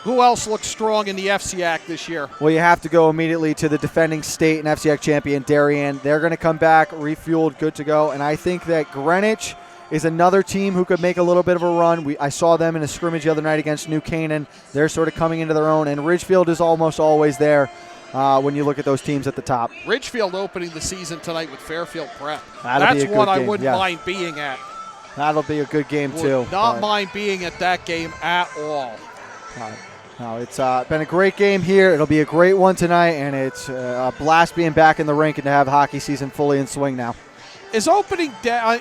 Who else looks strong in the FCIAC this year? Well, you have to go immediately to the defending state and FCIAC champion, Darien. They're going to come back, refueled, good to go. And I think that Greenwich is another team who could make a little bit of a run. I saw them in a scrimmage the other night against New Canaan. They're sort of coming into their own. And Ridgefield is almost always there when you look at those teams at the top. Ridgefield opening the season tonight with Fairfield Prep. That's one I wouldn't mind being at. That'll be a good game, too. Would not mind being at that game at all. No, it's been a great game here. It'll be a great one tonight, and it's a blast being back in the rink and to have hockey season fully in swing now. Is opening day,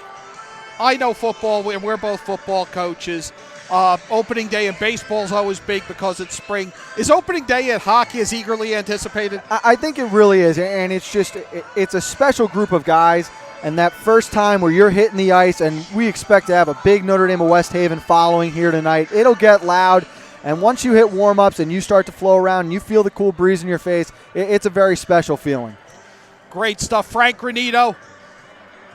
I know football, and we're both football coaches. Opening day in baseball is always big because it's spring. Is opening day at hockey as eagerly anticipated? I think it really is, and it's a special group of guys. And that first time where you're hitting the ice, and we expect to have a big Notre Dame of West Haven following here tonight. It'll get loud. And once you hit warm-ups and you start to flow around and you feel the cool breeze in your face, it's a very special feeling. Great stuff. Frank Granito,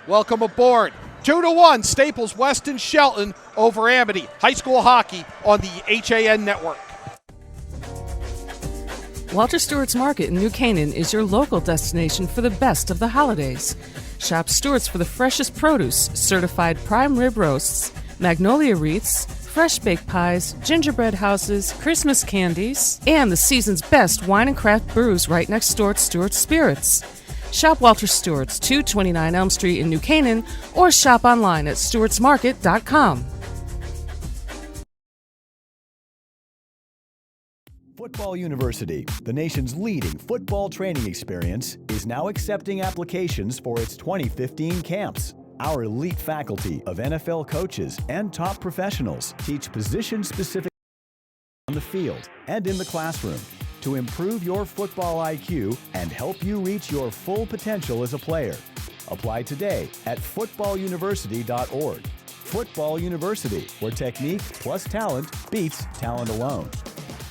welcome aboard. 2-1, Staples-Weston-Shelton over Amity. High school hockey on the HAN Network. Walter Stewart's Market in New Canaan is your local destination for the best of the holidays. Shop Stewart's for the freshest produce, certified prime rib roasts, magnolia wreaths, fresh baked pies, gingerbread houses, Christmas candies, and the season's best wine and craft brews right next door at Stewart's Spirits. Shop Walter Stewart's, 229 Elm Street in New Canaan, or shop online at stewartsmarket.com. Football University, the nation's leading football training experience, is now accepting applications for its 2015 camps. Our elite faculty of NFL coaches and top professionals teach position-specific on the field and in the classroom to improve your football IQ and help you reach your full potential as a player. Apply today at footballuniversity.org. Football University, where technique plus talent beats talent alone.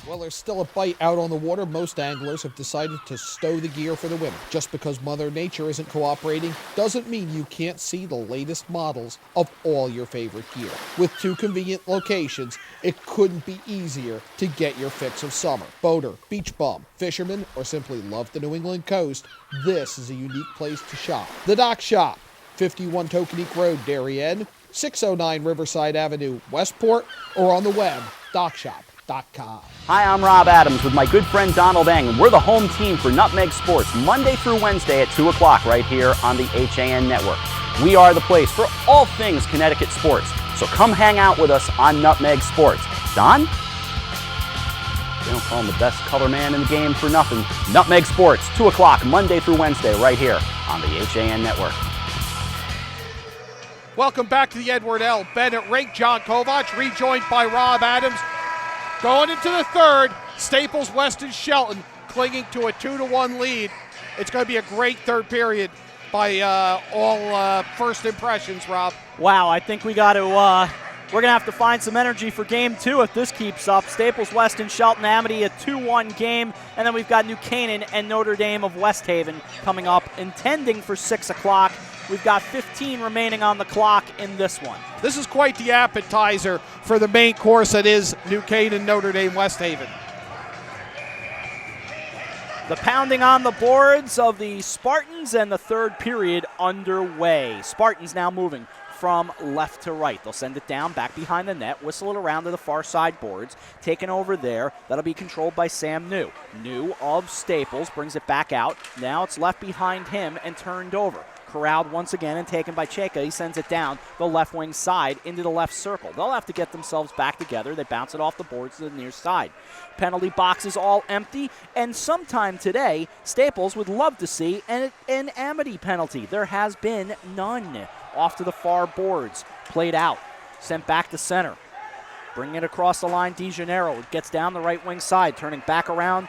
Well, there's still a bite out on the water. Most anglers have decided to stow the gear for the winter. Just because Mother Nature isn't cooperating doesn't mean you can't see the latest models of all your favorite gear. With 2 convenient locations, it couldn't be easier to get your fix of summer. Boater, beach bum, fisherman, or simply love the New England coast, this is a unique place to shop. The Dock Shop, 51 Tokenique Road, Darien, 609 Riverside Avenue, Westport, or on the web, dockshop.com. Hi, I'm Rob Adams with my good friend Donald Eng, and we're the home team for Nutmeg Sports Monday through Wednesday at 2 o'clock right here on the HAN Network. We are the place for all things Connecticut sports, so come hang out with us on Nutmeg Sports. Don? They don't call him the best color man in the game for nothing. Nutmeg Sports, 2 o'clock Monday through Wednesday right here on the HAN Network. Welcome back to the Edward L. Bennett Rink. John Kovach rejoined by Rob Adams. Going into the third, Staples-Weston-Shelton clinging to a 2-1 lead. It's going to be a great third period by all first impressions, Rob. Wow, I think we're going to have to find some energy for game 2 if this keeps up. Staples-Weston-Shelton, Amity, a 2-1 game. And then we've got New Canaan and Notre Dame of West Haven coming up, intending for 6 o'clock. We've got 15 remaining on the clock in this one. This is quite the appetizer for the main course that is New Canaan, Notre Dame, West Haven. The pounding on the boards of the Spartans and the third period underway. Spartans now moving from left to right. They'll send it down back behind the net, whistle it around to the far side boards, taken over there. That'll be controlled by Sam New. New of Staples brings it back out. Now it's left behind him and turned over. Corralled once again and taken by Cheka. He sends it down the left wing side into the left circle. They'll have to get themselves back together. They bounce it off the boards to the near side. Penalty box is all empty, and sometime today, Staples would love to see an Amity penalty. There has been none. Off to the far boards, played out, sent back to center. Bringing it across the line, DeGennaro gets down the right wing side, turning back around,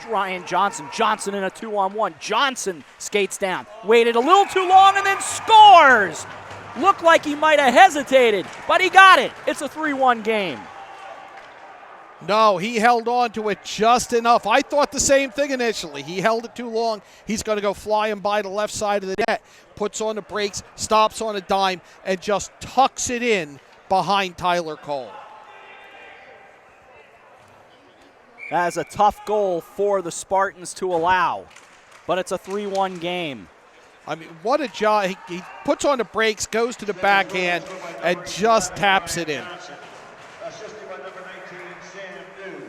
Ryan Johnson. Johnson in a 2-on-1. Johnson skates down, waited a little too long, and then scores! Looked like he might have hesitated, but he got it. It's a 3-1 game. No, he held on to it just enough. I thought the same thing initially. He held it too long. He's going to go flying by the left side of the net, puts on the brakes, stops on a dime, and just tucks it in behind Tyler Cole. That is a tough goal for the Spartans to allow, but it's a 3-1 game. I mean, what a job. He puts on the brakes, goes to the backhand, and just taps it in. Assisted by number 19, Sam New.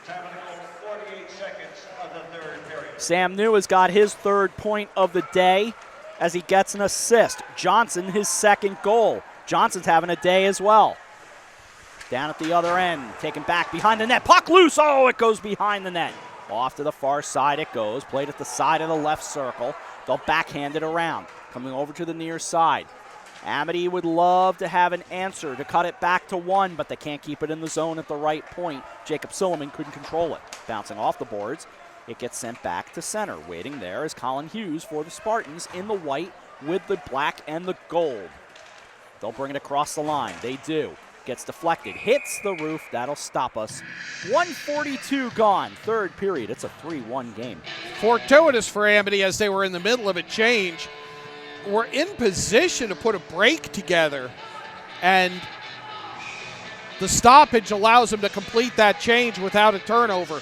Time on the goal, 48 seconds of the third period. Sam New has got his third point of the day as he gets an assist. Johnson, his second goal. Johnson's having a day as well. Down at the other end, taken back behind the net. Puck loose. Oh, it goes behind the net. Off to the far side it goes. Played at the side of the left circle. They'll backhand it around. Coming over to the near side. Amity would love to have an answer to cut it back to 1, but they can't keep it in the zone at the right point. Jacob Silliman couldn't control it. Bouncing off the boards, it gets sent back to center. Waiting there is Colin Hughes for the Spartans in the white with the black and the gold. They'll bring it across the line. They do. Gets deflected, hits the roof. That'll stop us. 1:42 gone. Third period. It's a 3-1 game. Fortuitous for Amity as they were in the middle of a change. We're in position to put a break together, and the stoppage allows them to complete that change without a turnover.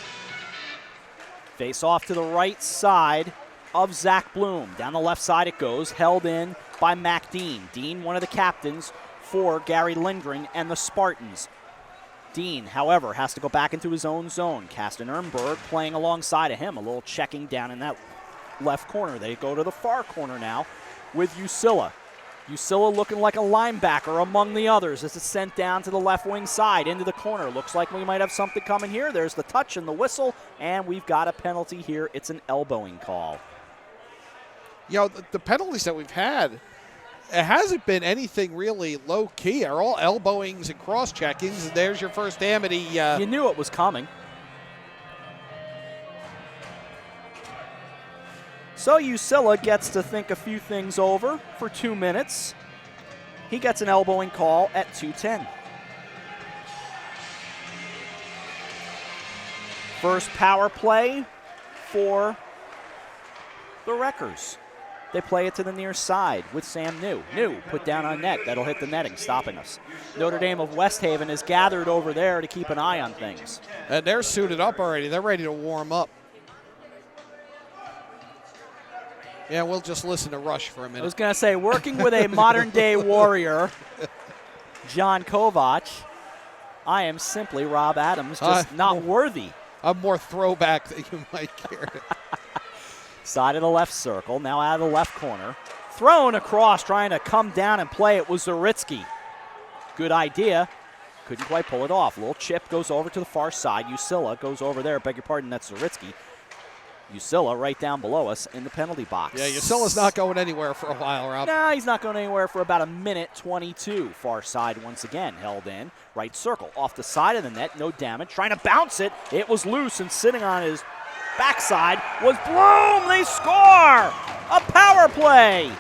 Face off to the right side of Zach Bloom. Down the left side it goes, held in by Mac Dean. Dean, one of the captains for Gary Lindgren and the Spartans. Dean, however, has to go back into his own zone. Kasten Ernberg playing alongside of him. A little checking down in that left corner. They go to the far corner now with Usilla. Usilla looking like a linebacker among the others as it's sent down to the left wing side into the corner. Looks like we might have something coming here. There's the touch and the whistle, and we've got a penalty here. It's an elbowing call. You know, the penalties that we've had, it hasn't been anything really low-key. They're all elbowings and cross-checkings, and there's your first Amity. You knew it was coming. So Usilla gets to think a few things over for 2 minutes. He gets an elbowing call at 2:10. First power play for the Wreckers. They play it to the near side with Sam New. New put down on net. That'll hit the netting, stopping us. Notre Dame of West Haven is gathered over there to keep an eye on things. And they're suited up already. They're ready to warm up. Yeah, we'll just listen to Rush for a minute. I was going to say, working with a modern-day warrior, John Kovac, I am simply Rob Adams, just not worthy. I'm more throwback than you might care. Side of the left circle, now out of the left corner. Thrown across, trying to come down and play it was Zaritsky. Good idea. Couldn't quite pull it off. A little chip goes over to the far side. Usilla goes over there. Beg your pardon, that's Zaritsky. Usilla right down below us in the penalty box. Yeah, Usilla's not going anywhere for a while, Rob. No, he's not going anywhere for about a minute 22. Far side once again, held in. Right circle, off the side of the net, no damage. Trying to bounce it. It was loose, and sitting on his backside was Bloom. They score! A power play!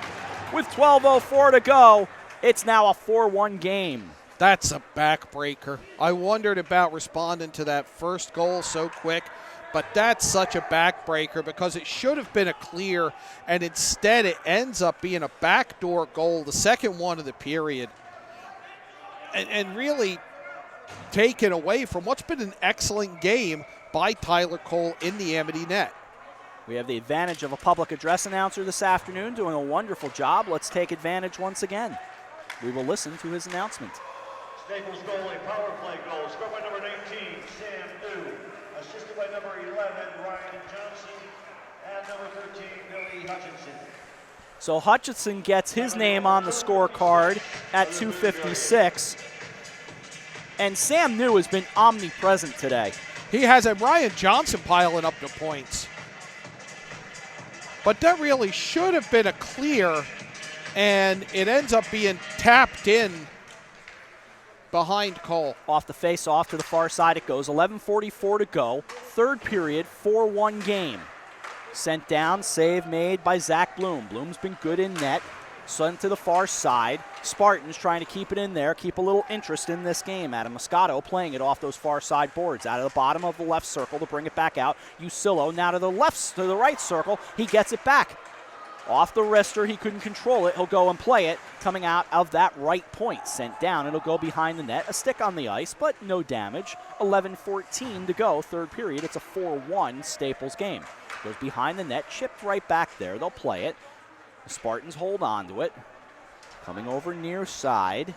With 12:04 to go, it's now a 4-1 game. That's a backbreaker. I wondered about responding to that first goal so quick. But that's such a backbreaker because it should have been a clear, and instead it ends up being a backdoor goal, the second one of the period, and really taken away from what's been an excellent game by Tyler Cole in the Amity net. We have the advantage of a public address announcer this afternoon doing a wonderful job. Let's take advantage once again. We will listen to his announcement. Staples goalie, power play goal, scored by number 19, Sam New. Assisted by number 11, Ryan Johnson, and number 13, Billy Hutchinson. So Hutchinson gets his name on the scorecard at 2:56. And Sam New has been omnipresent today. He has a Ryan Johnson piling up the points. But that really should have been a clear, and it ends up being tapped in behind Cole. Off the face-off to the far side it goes. 11:44 to go. Third period, 4-1 game. Sent down, save made by Zach Bloom. Bloom's been good in net. Sent to the far side. Spartans trying to keep it in there, keep a little interest in this game. Adam Moscato playing it off those far side boards. Out of the bottom of the left circle to bring it back out. Usillo now to the right circle. He gets it back. Off the wrister, he couldn't control it. He'll go and play it. Coming out of that right point, sent down. It'll go behind the net. A stick on the ice, but no damage. 11:14 to go, third period. It's a 4-1 Staples game. Goes behind the net, chipped right back there. They'll play it. The Spartans hold on to it. Coming over near side.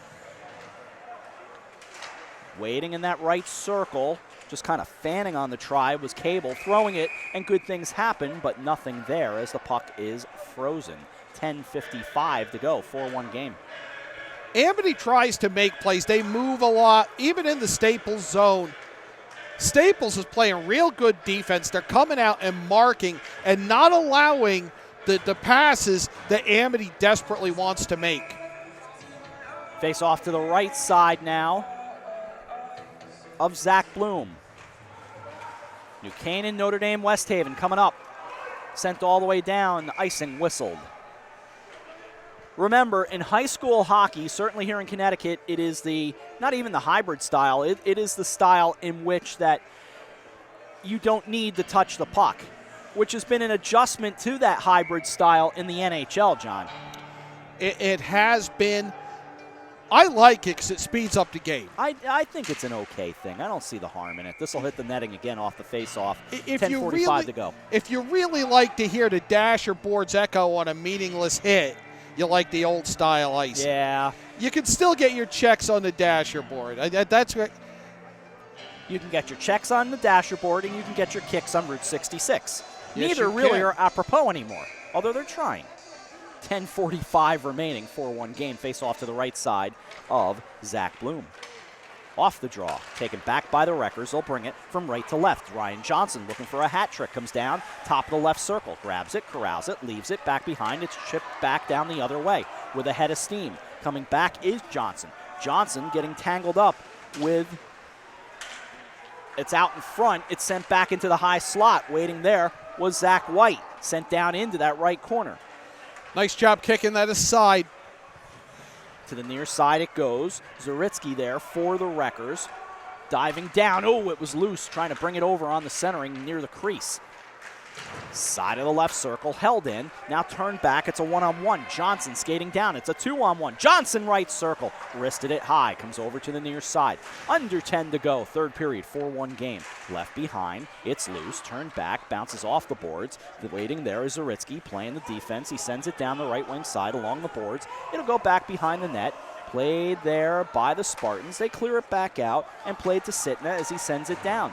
Waiting in that right circle. Just kind of fanning on the try was Cable, throwing it, and good things happen, but nothing there as the puck is frozen. 10:55 to go, 4-1 game. Amity tries to make plays. They move a lot, even in the Staples zone. Staples is playing real good defense. They're coming out and marking and not allowing the passes that Amity desperately wants to make. Face off to the right side now of Zach Bloom. New Canaan, Notre Dame, West Haven coming up. Sent all the way down, icing whistled. Remember, in high school hockey, certainly here in Connecticut, it is not even the hybrid style, it is the style in which that you don't need to touch the puck, which has been an adjustment to that hybrid style in the NHL, John. It has been. I like it because it speeds up the game. I think it's an okay thing. I don't see the harm in it. This will hit the netting again off the face-off. 10:45 to go. If you really like to hear the dasher boards echo on a meaningless hit, you like the old style ice. Yeah. You can still get your checks on the dasher board. That's what. You can get your checks on the dasher board, and you can get your kicks on Route 66. Yes, Neither you really can. are apropos anymore, although they're trying. 10:45 remaining, 4-1 game. Face off to the right side of Zach Bloom. Off the draw, taken back by the Wreckers. They'll bring it from right to left. Ryan Johnson looking for a hat trick. Comes down, top of the left circle. Grabs it, corrals it, leaves it back behind. It's chipped back down the other way with a head of steam. Coming back is Johnson. Johnson getting tangled up with... It's out in front. It's sent back into the high slot. Waiting there was Zach White. Sent down into that right corner. Nice job kicking that aside. To the near side it goes. Zaritsky there for the Wreckers. Diving down. Oh, it was loose. Trying to bring it over on the centering near the crease. Side of the left circle. Held in. Now turned back. It's a one-on-one. Johnson skating down. It's a two-on-one. Johnson right circle. Wristed it high. Comes over to the near side. Under 10 to go. Third period. 4-1 game. Left behind. It's loose. Turned back. Bounces off the boards. Waiting there is Zaritsky playing the defense. He sends it down the right wing side along the boards. It'll go back behind the net. Played there by the Spartans. They clear it back out and played to Sitna as he sends it down.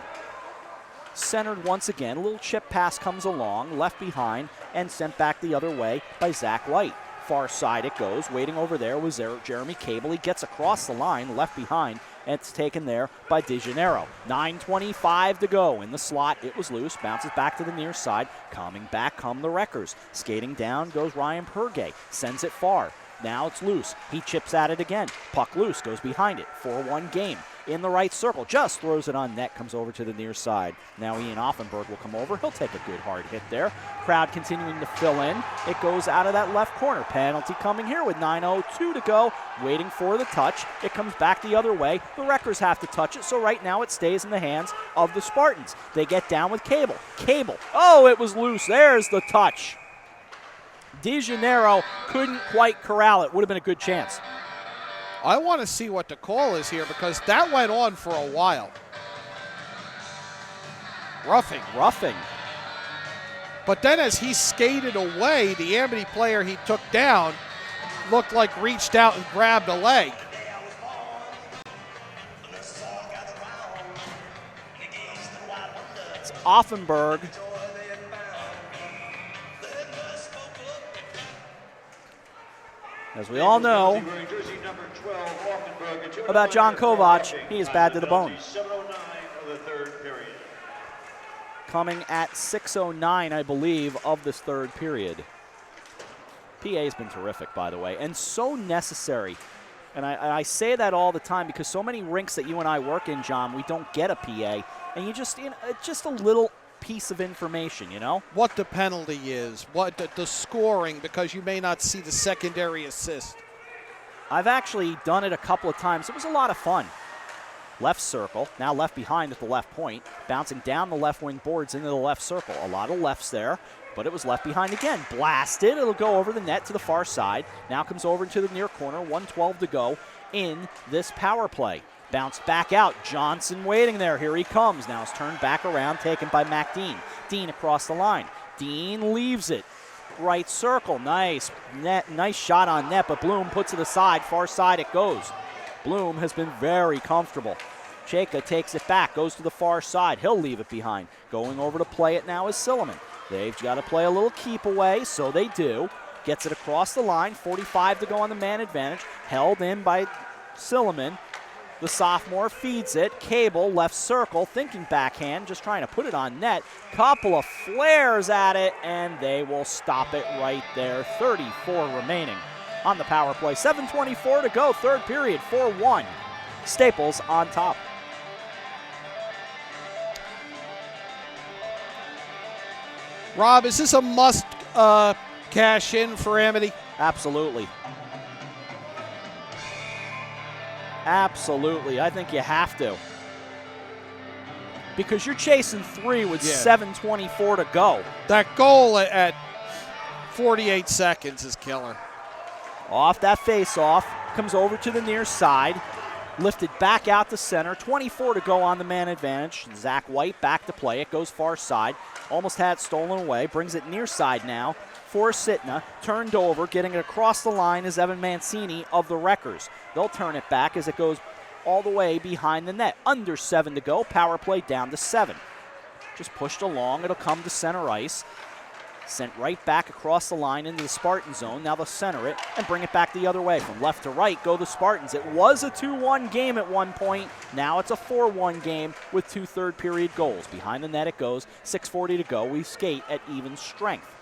Centered once again. A little chip pass comes along, left behind, and sent back the other way by Zach White. Far side it goes. Waiting over there was Jeremy Cable. He gets across the line, left behind, and it's taken there by DeGennaro. 9:25 to go. In the slot, it was loose. Bounces back to the near side. Coming back come the Wreckers. Skating down goes Ryan Pergay. Sends it far. Now it's loose. He chips at it again. Puck loose. Goes behind it. 4-1 game. In the right circle. Just throws it on net. Comes over to the near side. Now Ian Offenberg will come over. He'll take a good hard hit there. Crowd continuing to fill in. It goes out of that left corner. Penalty coming here with 9:02 to go. Waiting for the touch. It comes back the other way. The Wreckers have to touch it. So right now it stays in the hands of the Spartans. They get down with Cable. Cable. Oh, it was loose. There's the touch. DeGennaro couldn't quite corral it. Would have been a good chance. I want to see what the call is here because that went on for a while. Roughing. But then as he skated away, the Amity player he took down looked like reached out and grabbed a leg. It's Offenberg. As we all know about John Kovac, he is bad to the bone. Coming at 6:09, I believe, of this third period. PA's been terrific, by the way, and so necessary. And I say that all the time because so many rinks that you and I work in, John, we don't get a PA. And you just, just a little piece of information, you know? What the penalty is, what the scoring, because you may not see the secondary assist. I've actually done it a couple of times. It was a lot of fun. Left circle, now left behind at the left point, bouncing down the left wing boards into the left circle. A lot of lefts there, but it was left behind again. Blasted, it'll go over the net to the far side. Now comes over to the near corner, 1:12 to go in this power play. Bounced back out. Johnson waiting there. Here he comes. Now it's turned back around, taken by Mac Dean. Dean across the line. Dean leaves it. Right circle. Nice shot on net, but Bloom puts it aside. Far side it goes. Bloom has been very comfortable. Chayka takes it back, goes to the far side. He'll leave it behind. Going over to play it now is Silliman. They've got to play a little keep away, so they do. Gets it across the line. 45 to go on the man advantage. Held in by Silliman. The sophomore feeds it. Cable, left circle, thinking backhand, just trying to put it on net. Couple of flares at it, and they will stop it right there. 34 remaining on the power play. 7:24 to go, third period, 4-1. Staples on top. Rob, is this a must cash in for Amity? Absolutely. Absolutely. I think you have to. Because you're chasing 3 with 7:24 to go. That goal at 48 seconds is killer. Off that face-off. Comes over to the near side. Lifted back out to center. 24 to go on the man advantage. Zach White back to play. It goes far side. Almost had it stolen away. Brings it near side now for Sitna. Turned over. Getting it across the line is Evan Mancini of the Wreckers. They'll turn it back as it goes all the way behind the net. Under 7 to go. Power play down to 7. just pushed along. It'll come to center ice. Sent right back across the line into the Spartan zone. Now they'll center it and bring it back the other way. From left to right go the Spartans. It was a 2-1 game at one point. Now it's a 4-1 game with 2 third-period goals. Behind the net it goes. 6:40 to go. We skate at even strength.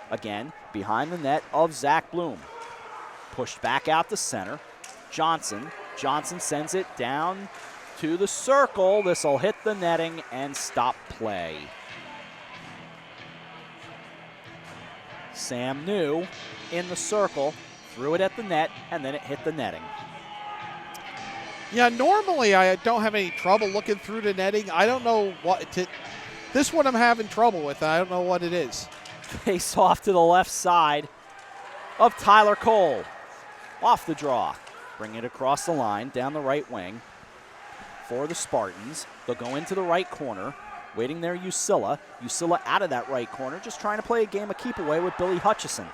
Again, behind the net of Zach Bloom. Pushed back out the center. Johnson sends it down to the circle. This will hit the netting and stop play. Sam New in the circle, threw it at the net, and then it hit the netting. Yeah, normally I don't have any trouble looking through the netting. I don't know this one I'm having trouble with. I don't know what it is. Face off to the left side of Tyler Cole. Off the draw. Bring it across the line, down the right wing for the Spartans. They'll go into the right corner. Waiting there, Usilla. Usilla out of that right corner, just trying to play a game of keep away with Billy Hutchison.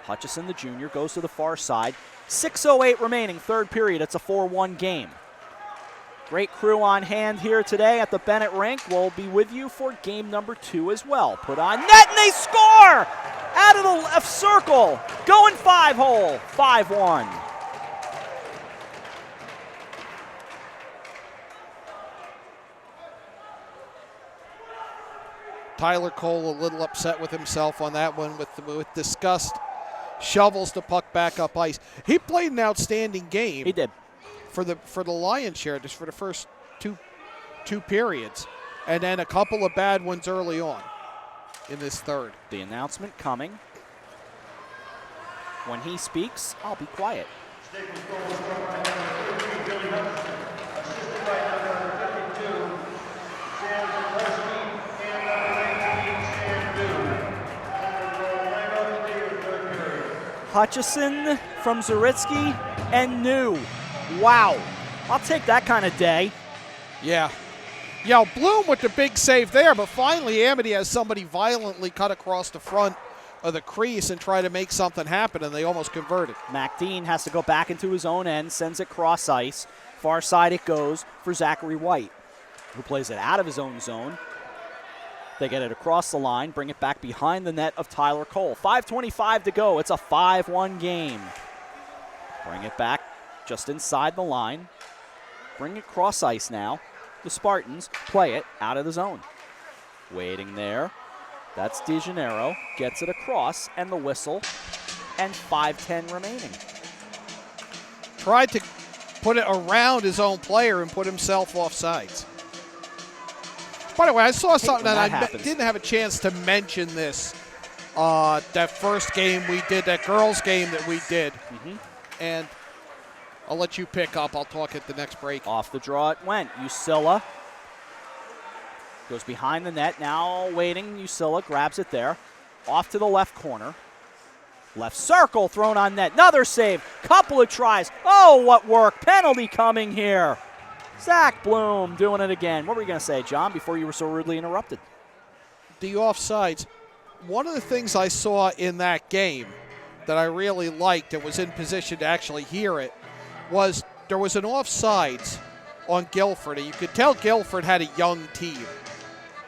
Hutchison, the junior, goes to the far side. 6:08 remaining, third period. It's a 4-1 game. Great crew on hand here today at the Bennett Rink. We'll be with you for game number 2 as well. Put on net, and they score! Out of the left circle. Going 5-hole. 5-1. Tyler Cole a little upset with himself on that one with disgust. Shovels the puck back up ice. He played an outstanding game. He did. For the lion's share, just for the first two periods. And then a couple of bad ones early on in this third. The announcement coming. When he speaks, I'll be quiet. Hutchison from Zaritsky and New. Wow. I'll take that kind of day. Yeah. Yeah, Bloom with the big save there, but finally Amity has somebody violently cut across the front of the crease and try to make something happen, and they almost converted. MacDean has to go back into his own end, sends it cross ice. Far side it goes for Zachary White, who plays it out of his own zone. They get it across the line, bring it back behind the net of Tyler Cole. 5:25 to go. It's a 5-1 game. Bring it back just inside the line. Bring it cross ice now. The Spartans play it out of the zone. Waiting there. That's DeGennaro. Gets it across, and the whistle, and 5:10 remaining. Tried to put it around his own player and put himself off sides. By the way, I saw something that didn't have a chance to mention this. That first game we did, that girls game that we did. And I'll let you pick up. I'll talk at the next break. Off the draw it went. Usilla goes behind the net. Now waiting. Usilla grabs it there. Off to the left corner. Left circle thrown on net. Another save. Couple of tries. Oh, what work. Penalty coming here. Zach Bloom doing it again. What were you going to say, John, before you were so rudely interrupted? The offsides. One of the things I saw in that game that I really liked and was in position to actually hear it was there was an offsides on Guilford. And you could tell Guilford had a young team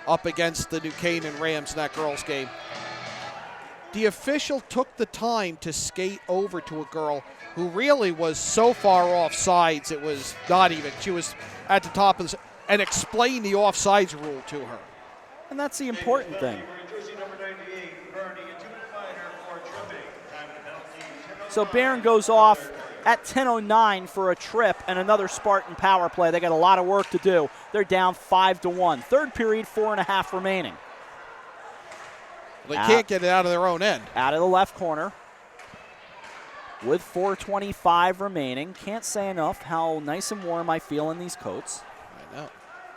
up against the New Canaan Rams in that girls' game. The official took the time to skate over to a girl who really was so far off sides, it was not even. She was at the top of and explain the offsides rule to her. And that's the important thing. So Barron goes off at 10:09 for a trip and another Spartan power play. They got a lot of work to do. They're down 5-1. Third period, 4.5 remaining. They can't get it out of their own end. Out of the left corner with 4:25 remaining. Can't say enough how nice and warm I feel in these coats. I know.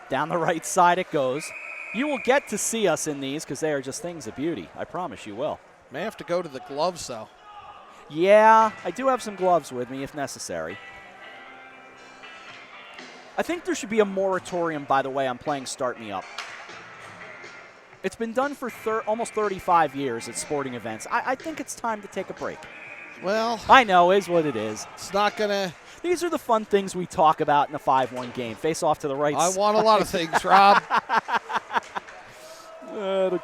Down the right side it goes. You will get to see us in these because they are just things of beauty. I promise you will. May have to go to the gloves, though. Yeah, I do have some gloves with me if necessary. I think there should be a moratorium, by the way, on playing Start Me Up. It's been done for almost 35 years at sporting events. I think it's time to take a break. Well, I know, is what it is. It's not going to. These are the fun things we talk about in a 5-1 game. Face off to the right side. I want a lot of things, Rob.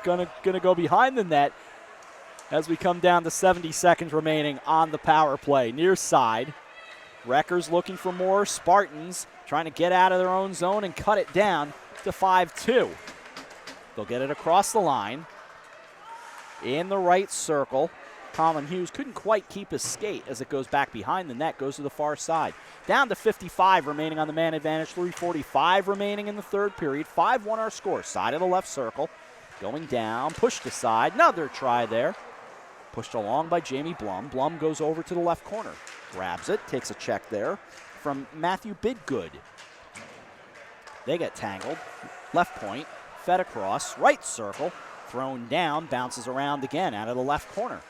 gonna go behind the net as we come down to 70 seconds remaining on the power play. Near side, Wreckers looking for more. Spartans trying to get out of their own zone and cut it down to 5-2. They'll get it across the line. In the right circle, Colin Hughes couldn't quite keep his skate as it goes back behind the net, goes to the far side. Down to 55 remaining on the man advantage, 3:45 remaining in the third period. 5-1 our score. Side of the left circle, going down, pushed aside, another try there. Pushed along by Jamie Blum. Blum goes over to the left corner, grabs it, takes a check there from Matthew Bidgood. They get tangled. Left point, fed across, right circle, thrown down, bounces around again out of the left corner.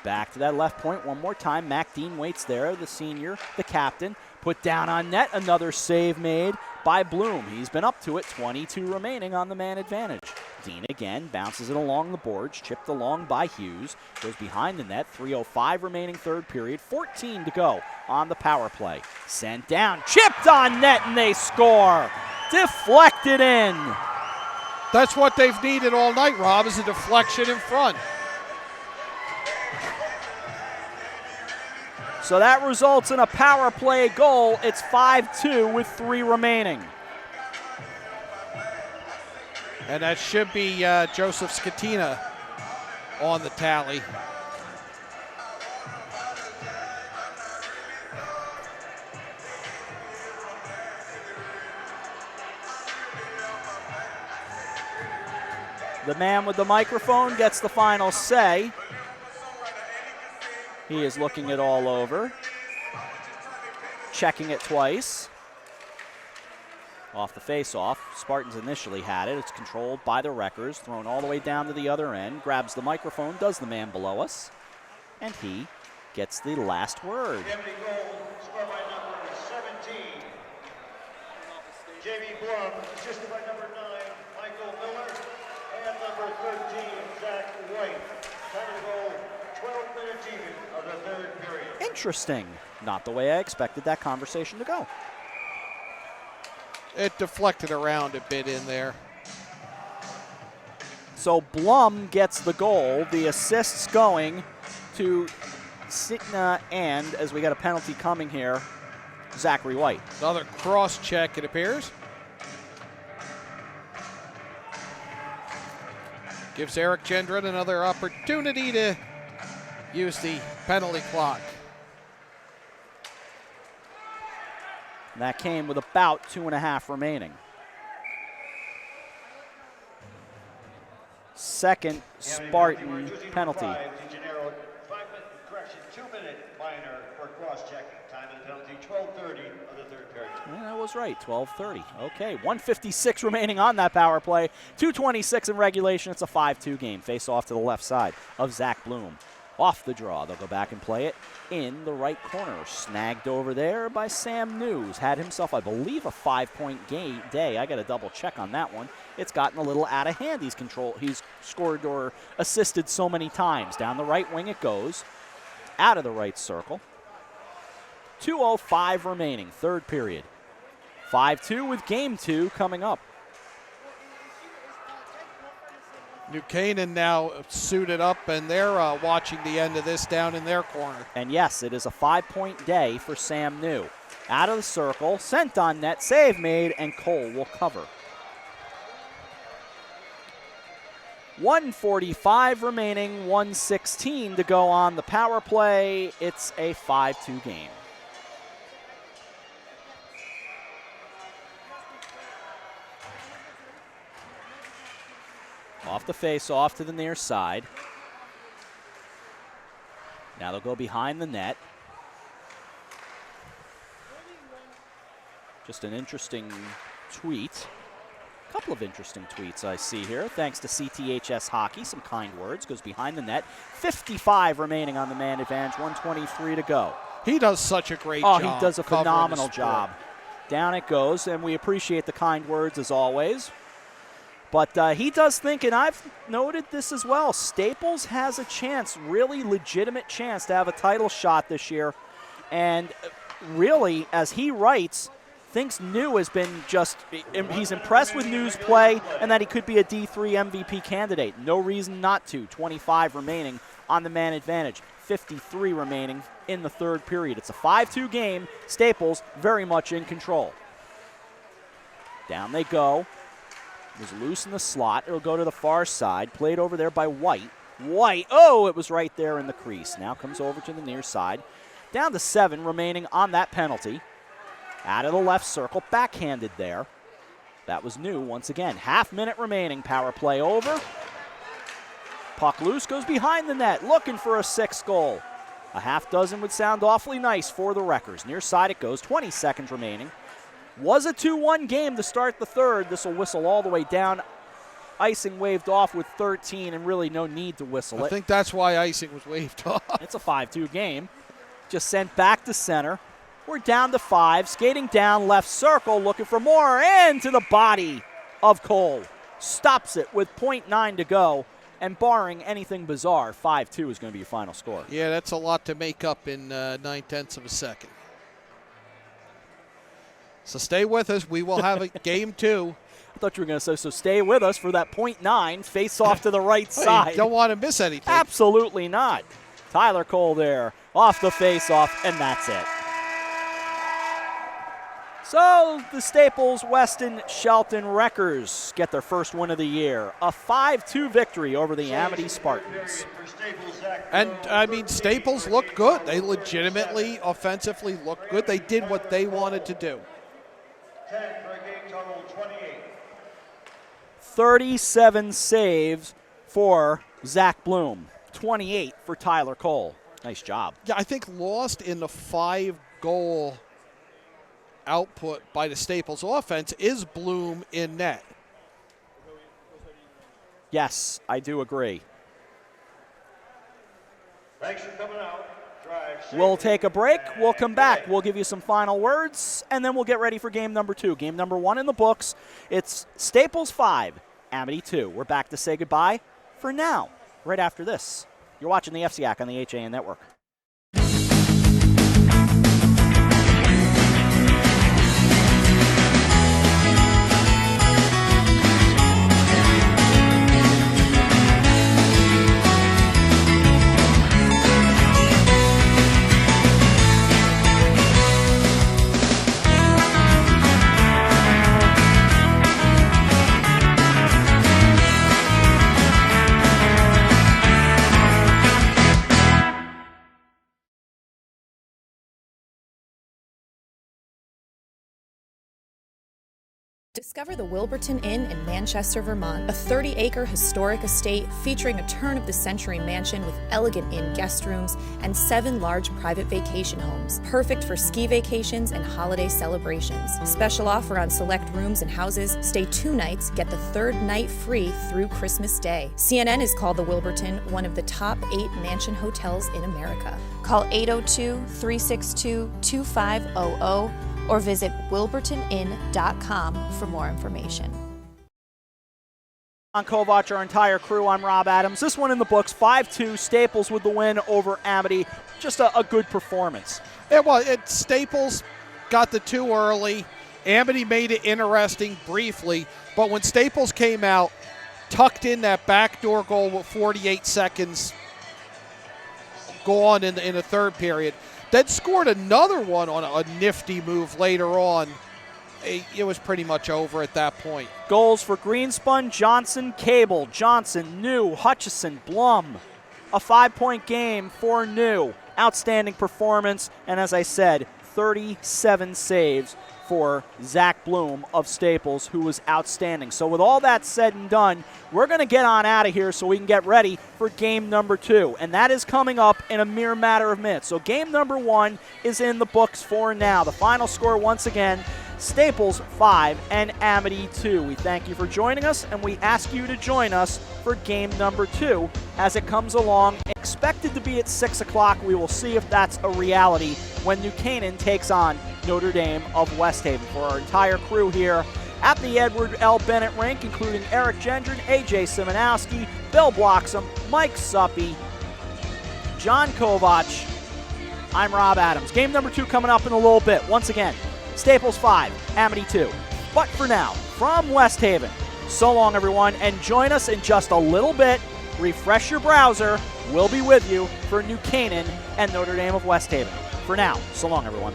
Back to that left point one more time. Mac Dean waits there, the senior, the captain. Put down on net, another save made by Bloom. He's been up to it, 22 remaining on the man advantage. Dean again bounces it along the boards, chipped along by Hughes. Goes behind the net, 3:05 remaining third period, 14 to go on the power play. Sent down, chipped on net, and they score. Deflected in. That's what they've needed all night, Rob, is a deflection in front. So that results in a power play goal. It's 5-2 with 3 remaining. And that should be Joseph Scatina on the tally. The man with the microphone gets the final say. He is looking it all over, checking it twice. Off the face-off, Spartans initially had it. It's controlled by the Wreckers, thrown all the way down to the other end, grabs the microphone, does the man below us, and he gets the last word. Amity goal, scored by number 17, Jamie Blum, assisted by number 9, Michael Miller, and number 13, Zach White. Time to goal, 12 minutes even of the third period. Interesting. Not the way I expected that conversation to go. It deflected around a bit in there. So Blum gets the goal. The assists going to Signa and, as we got a penalty coming here, Zachary White. Another cross check, it appears. Gives Eric Gendron another opportunity to use the penalty clock. And that came with about 2.5 remaining. Second Spartan penalty. 2-minute minor for cross-checking. Time of the penalty, 12:30 of the third period. Yeah, I was right, 12:30. Okay, 1:56 remaining on that power play. 2:26 in regulation. It's a 5-2 game. Face off to the left side of Zach Bloom. Off the draw. They'll go back and play it in the right corner. Snagged over there by Sam News. Had himself, I believe, a 5-point day. I got to double check on that one. It's gotten a little out of hand. He's scored or assisted so many times. Down the right wing it goes. Out of the right circle. 2:05 remaining, third period. 5-2 with game 2 coming up. New Canaan now suited up, and they're watching the end of this down in their corner. And yes, it is a 5-point day for Sam New. Out of the circle, sent on net, save made, and Cole will cover. 1:45 remaining, 1:16 to go on the power play. It's a 5-2 game. Off the face, off to the near side. Now they'll go behind the net. Just an interesting tweet. A couple of interesting tweets I see here. Thanks to CTHS Hockey, some kind words. Goes behind the net. 55 remaining on the man advantage, 1:23 to go. He does such a great job. Oh, he does a phenomenal job. Down it goes, and we appreciate the kind words as always. But he does think, and I've noted this as well, Staples has a chance, really legitimate chance to have a title shot this year. And really, as he writes, thinks New has been he's impressed with New's play and that he could be a D3 MVP candidate. No reason not to. 25 remaining on the man advantage. 53 remaining in the third period. It's a 5-2 game. Staples very much in control. Down they go. It was loose in the slot. It'll go to the far side. Played over there by White. White, oh, it was right there in the crease. Now comes over to the near side. Down to 7 remaining on that penalty. Out of the left circle, backhanded there. That was New once again. Half-minute remaining, power play over. Puck loose, goes behind the net, looking for a 6th goal. A half dozen would sound awfully nice for the Wreckers. Near side it goes, 20 seconds remaining. Was a 2-1 game to start the third. This will whistle all the way down. Icing waved off with 13 and really no need to whistle it. I think that's why icing was waved off. It's a 5-2 game. Just sent back to center. We're down to 5. Skating down left circle, looking for more. And to the body of Cole. Stops it with .9 to go. And barring anything bizarre, 5-2 is going to be your final score. Yeah, that's a lot to make up in 9/10 of a second. So stay with us. We will have a game 2. I thought you were going to say, so stay with us for that .9, face off to the right side. You don't want to miss anything. Absolutely not. Tyler Cole there, off the face-off, and that's it. So the Staples-Weston-Shelton Wreckers get their first win of the year. A 5-2 victory over the Amity Spartans. And, I mean, Staples looked good. They legitimately, offensively looked good. They did what they wanted to do. 10 for a game total 28. 37 saves for Zach Bloom. 28 for Tyler Cole. Nice job. Yeah, I think lost in the 5-goal output by the Staples offense is Bloom in net. Yes, I do agree. Thanks for coming out. We'll take a break. We'll come back. We'll give you some final words, and then we'll get ready for game number 2. Game number 1 in the books. It's Staples 5, Amity 2. We're back to say goodbye for now, right after this. You're watching the FCIAC on the HAN Network. Discover the Wilburton Inn in Manchester, Vermont, a 30-acre historic estate featuring a turn-of-the-century mansion with elegant inn guest rooms and 7 large private vacation homes, perfect for ski vacations and holiday celebrations. Special offer on select rooms and houses. Stay 2 nights, get the 3rd night free through Christmas Day. CNN has called the Wilburton one of the top 8 mansion hotels in America. Call 802-362-2500 or visit wilburtoninn.com for more information. On Kovac, our entire crew, I'm Rob Adams. This one in the books, 5-2, Staples with the win over Amity. Just a good performance. Staples got the 2 early. Amity made it interesting briefly, but when Staples came out, tucked in that backdoor goal with 48 seconds gone in the third period, then scored another one on a nifty move later on. It was pretty much over at that point. Goals for Greenspun, Johnson, Cable, Johnson, New, Hutchison, Blum. A 5-point game for New. Outstanding performance, and as I said, 37 saves for Zach Bloom of Staples, who was outstanding. So with all that said and done, we're going to get on out of here so we can get ready for game number 2. And that is coming up in a mere matter of minutes. So game number 1 is in the books for now. The final score, once again, Staples 5 and Amity 2. We thank you for joining us, and we ask you to join us for game number 2 as it comes along. Expected to be at 6 o'clock. We will see if that's a reality when New Canaan takes on Notre Dame of West Haven. For our entire crew here at the Edward L. Bennett Rink, including Eric Gendron, AJ Simonowski, Bill Bloxam, Mike Suppy, John Kovac, I'm Rob Adams. Game number 2 coming up in a little bit. Once again, Staples 5, Amity 2. But for now, from West Haven, so long everyone, and join us in just a little bit. Refresh your browser. We'll be with you for New Canaan and Notre Dame of West Haven. For now, so long everyone.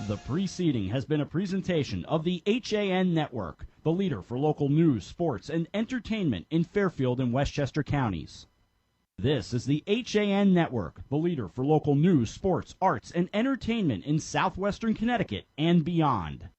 The preceding has been a presentation of the HAN Network, the leader for local news, sports, and entertainment in Fairfield and Westchester counties. This is the HAN Network, the leader for local news, sports, arts, and entertainment in southwestern Connecticut and beyond.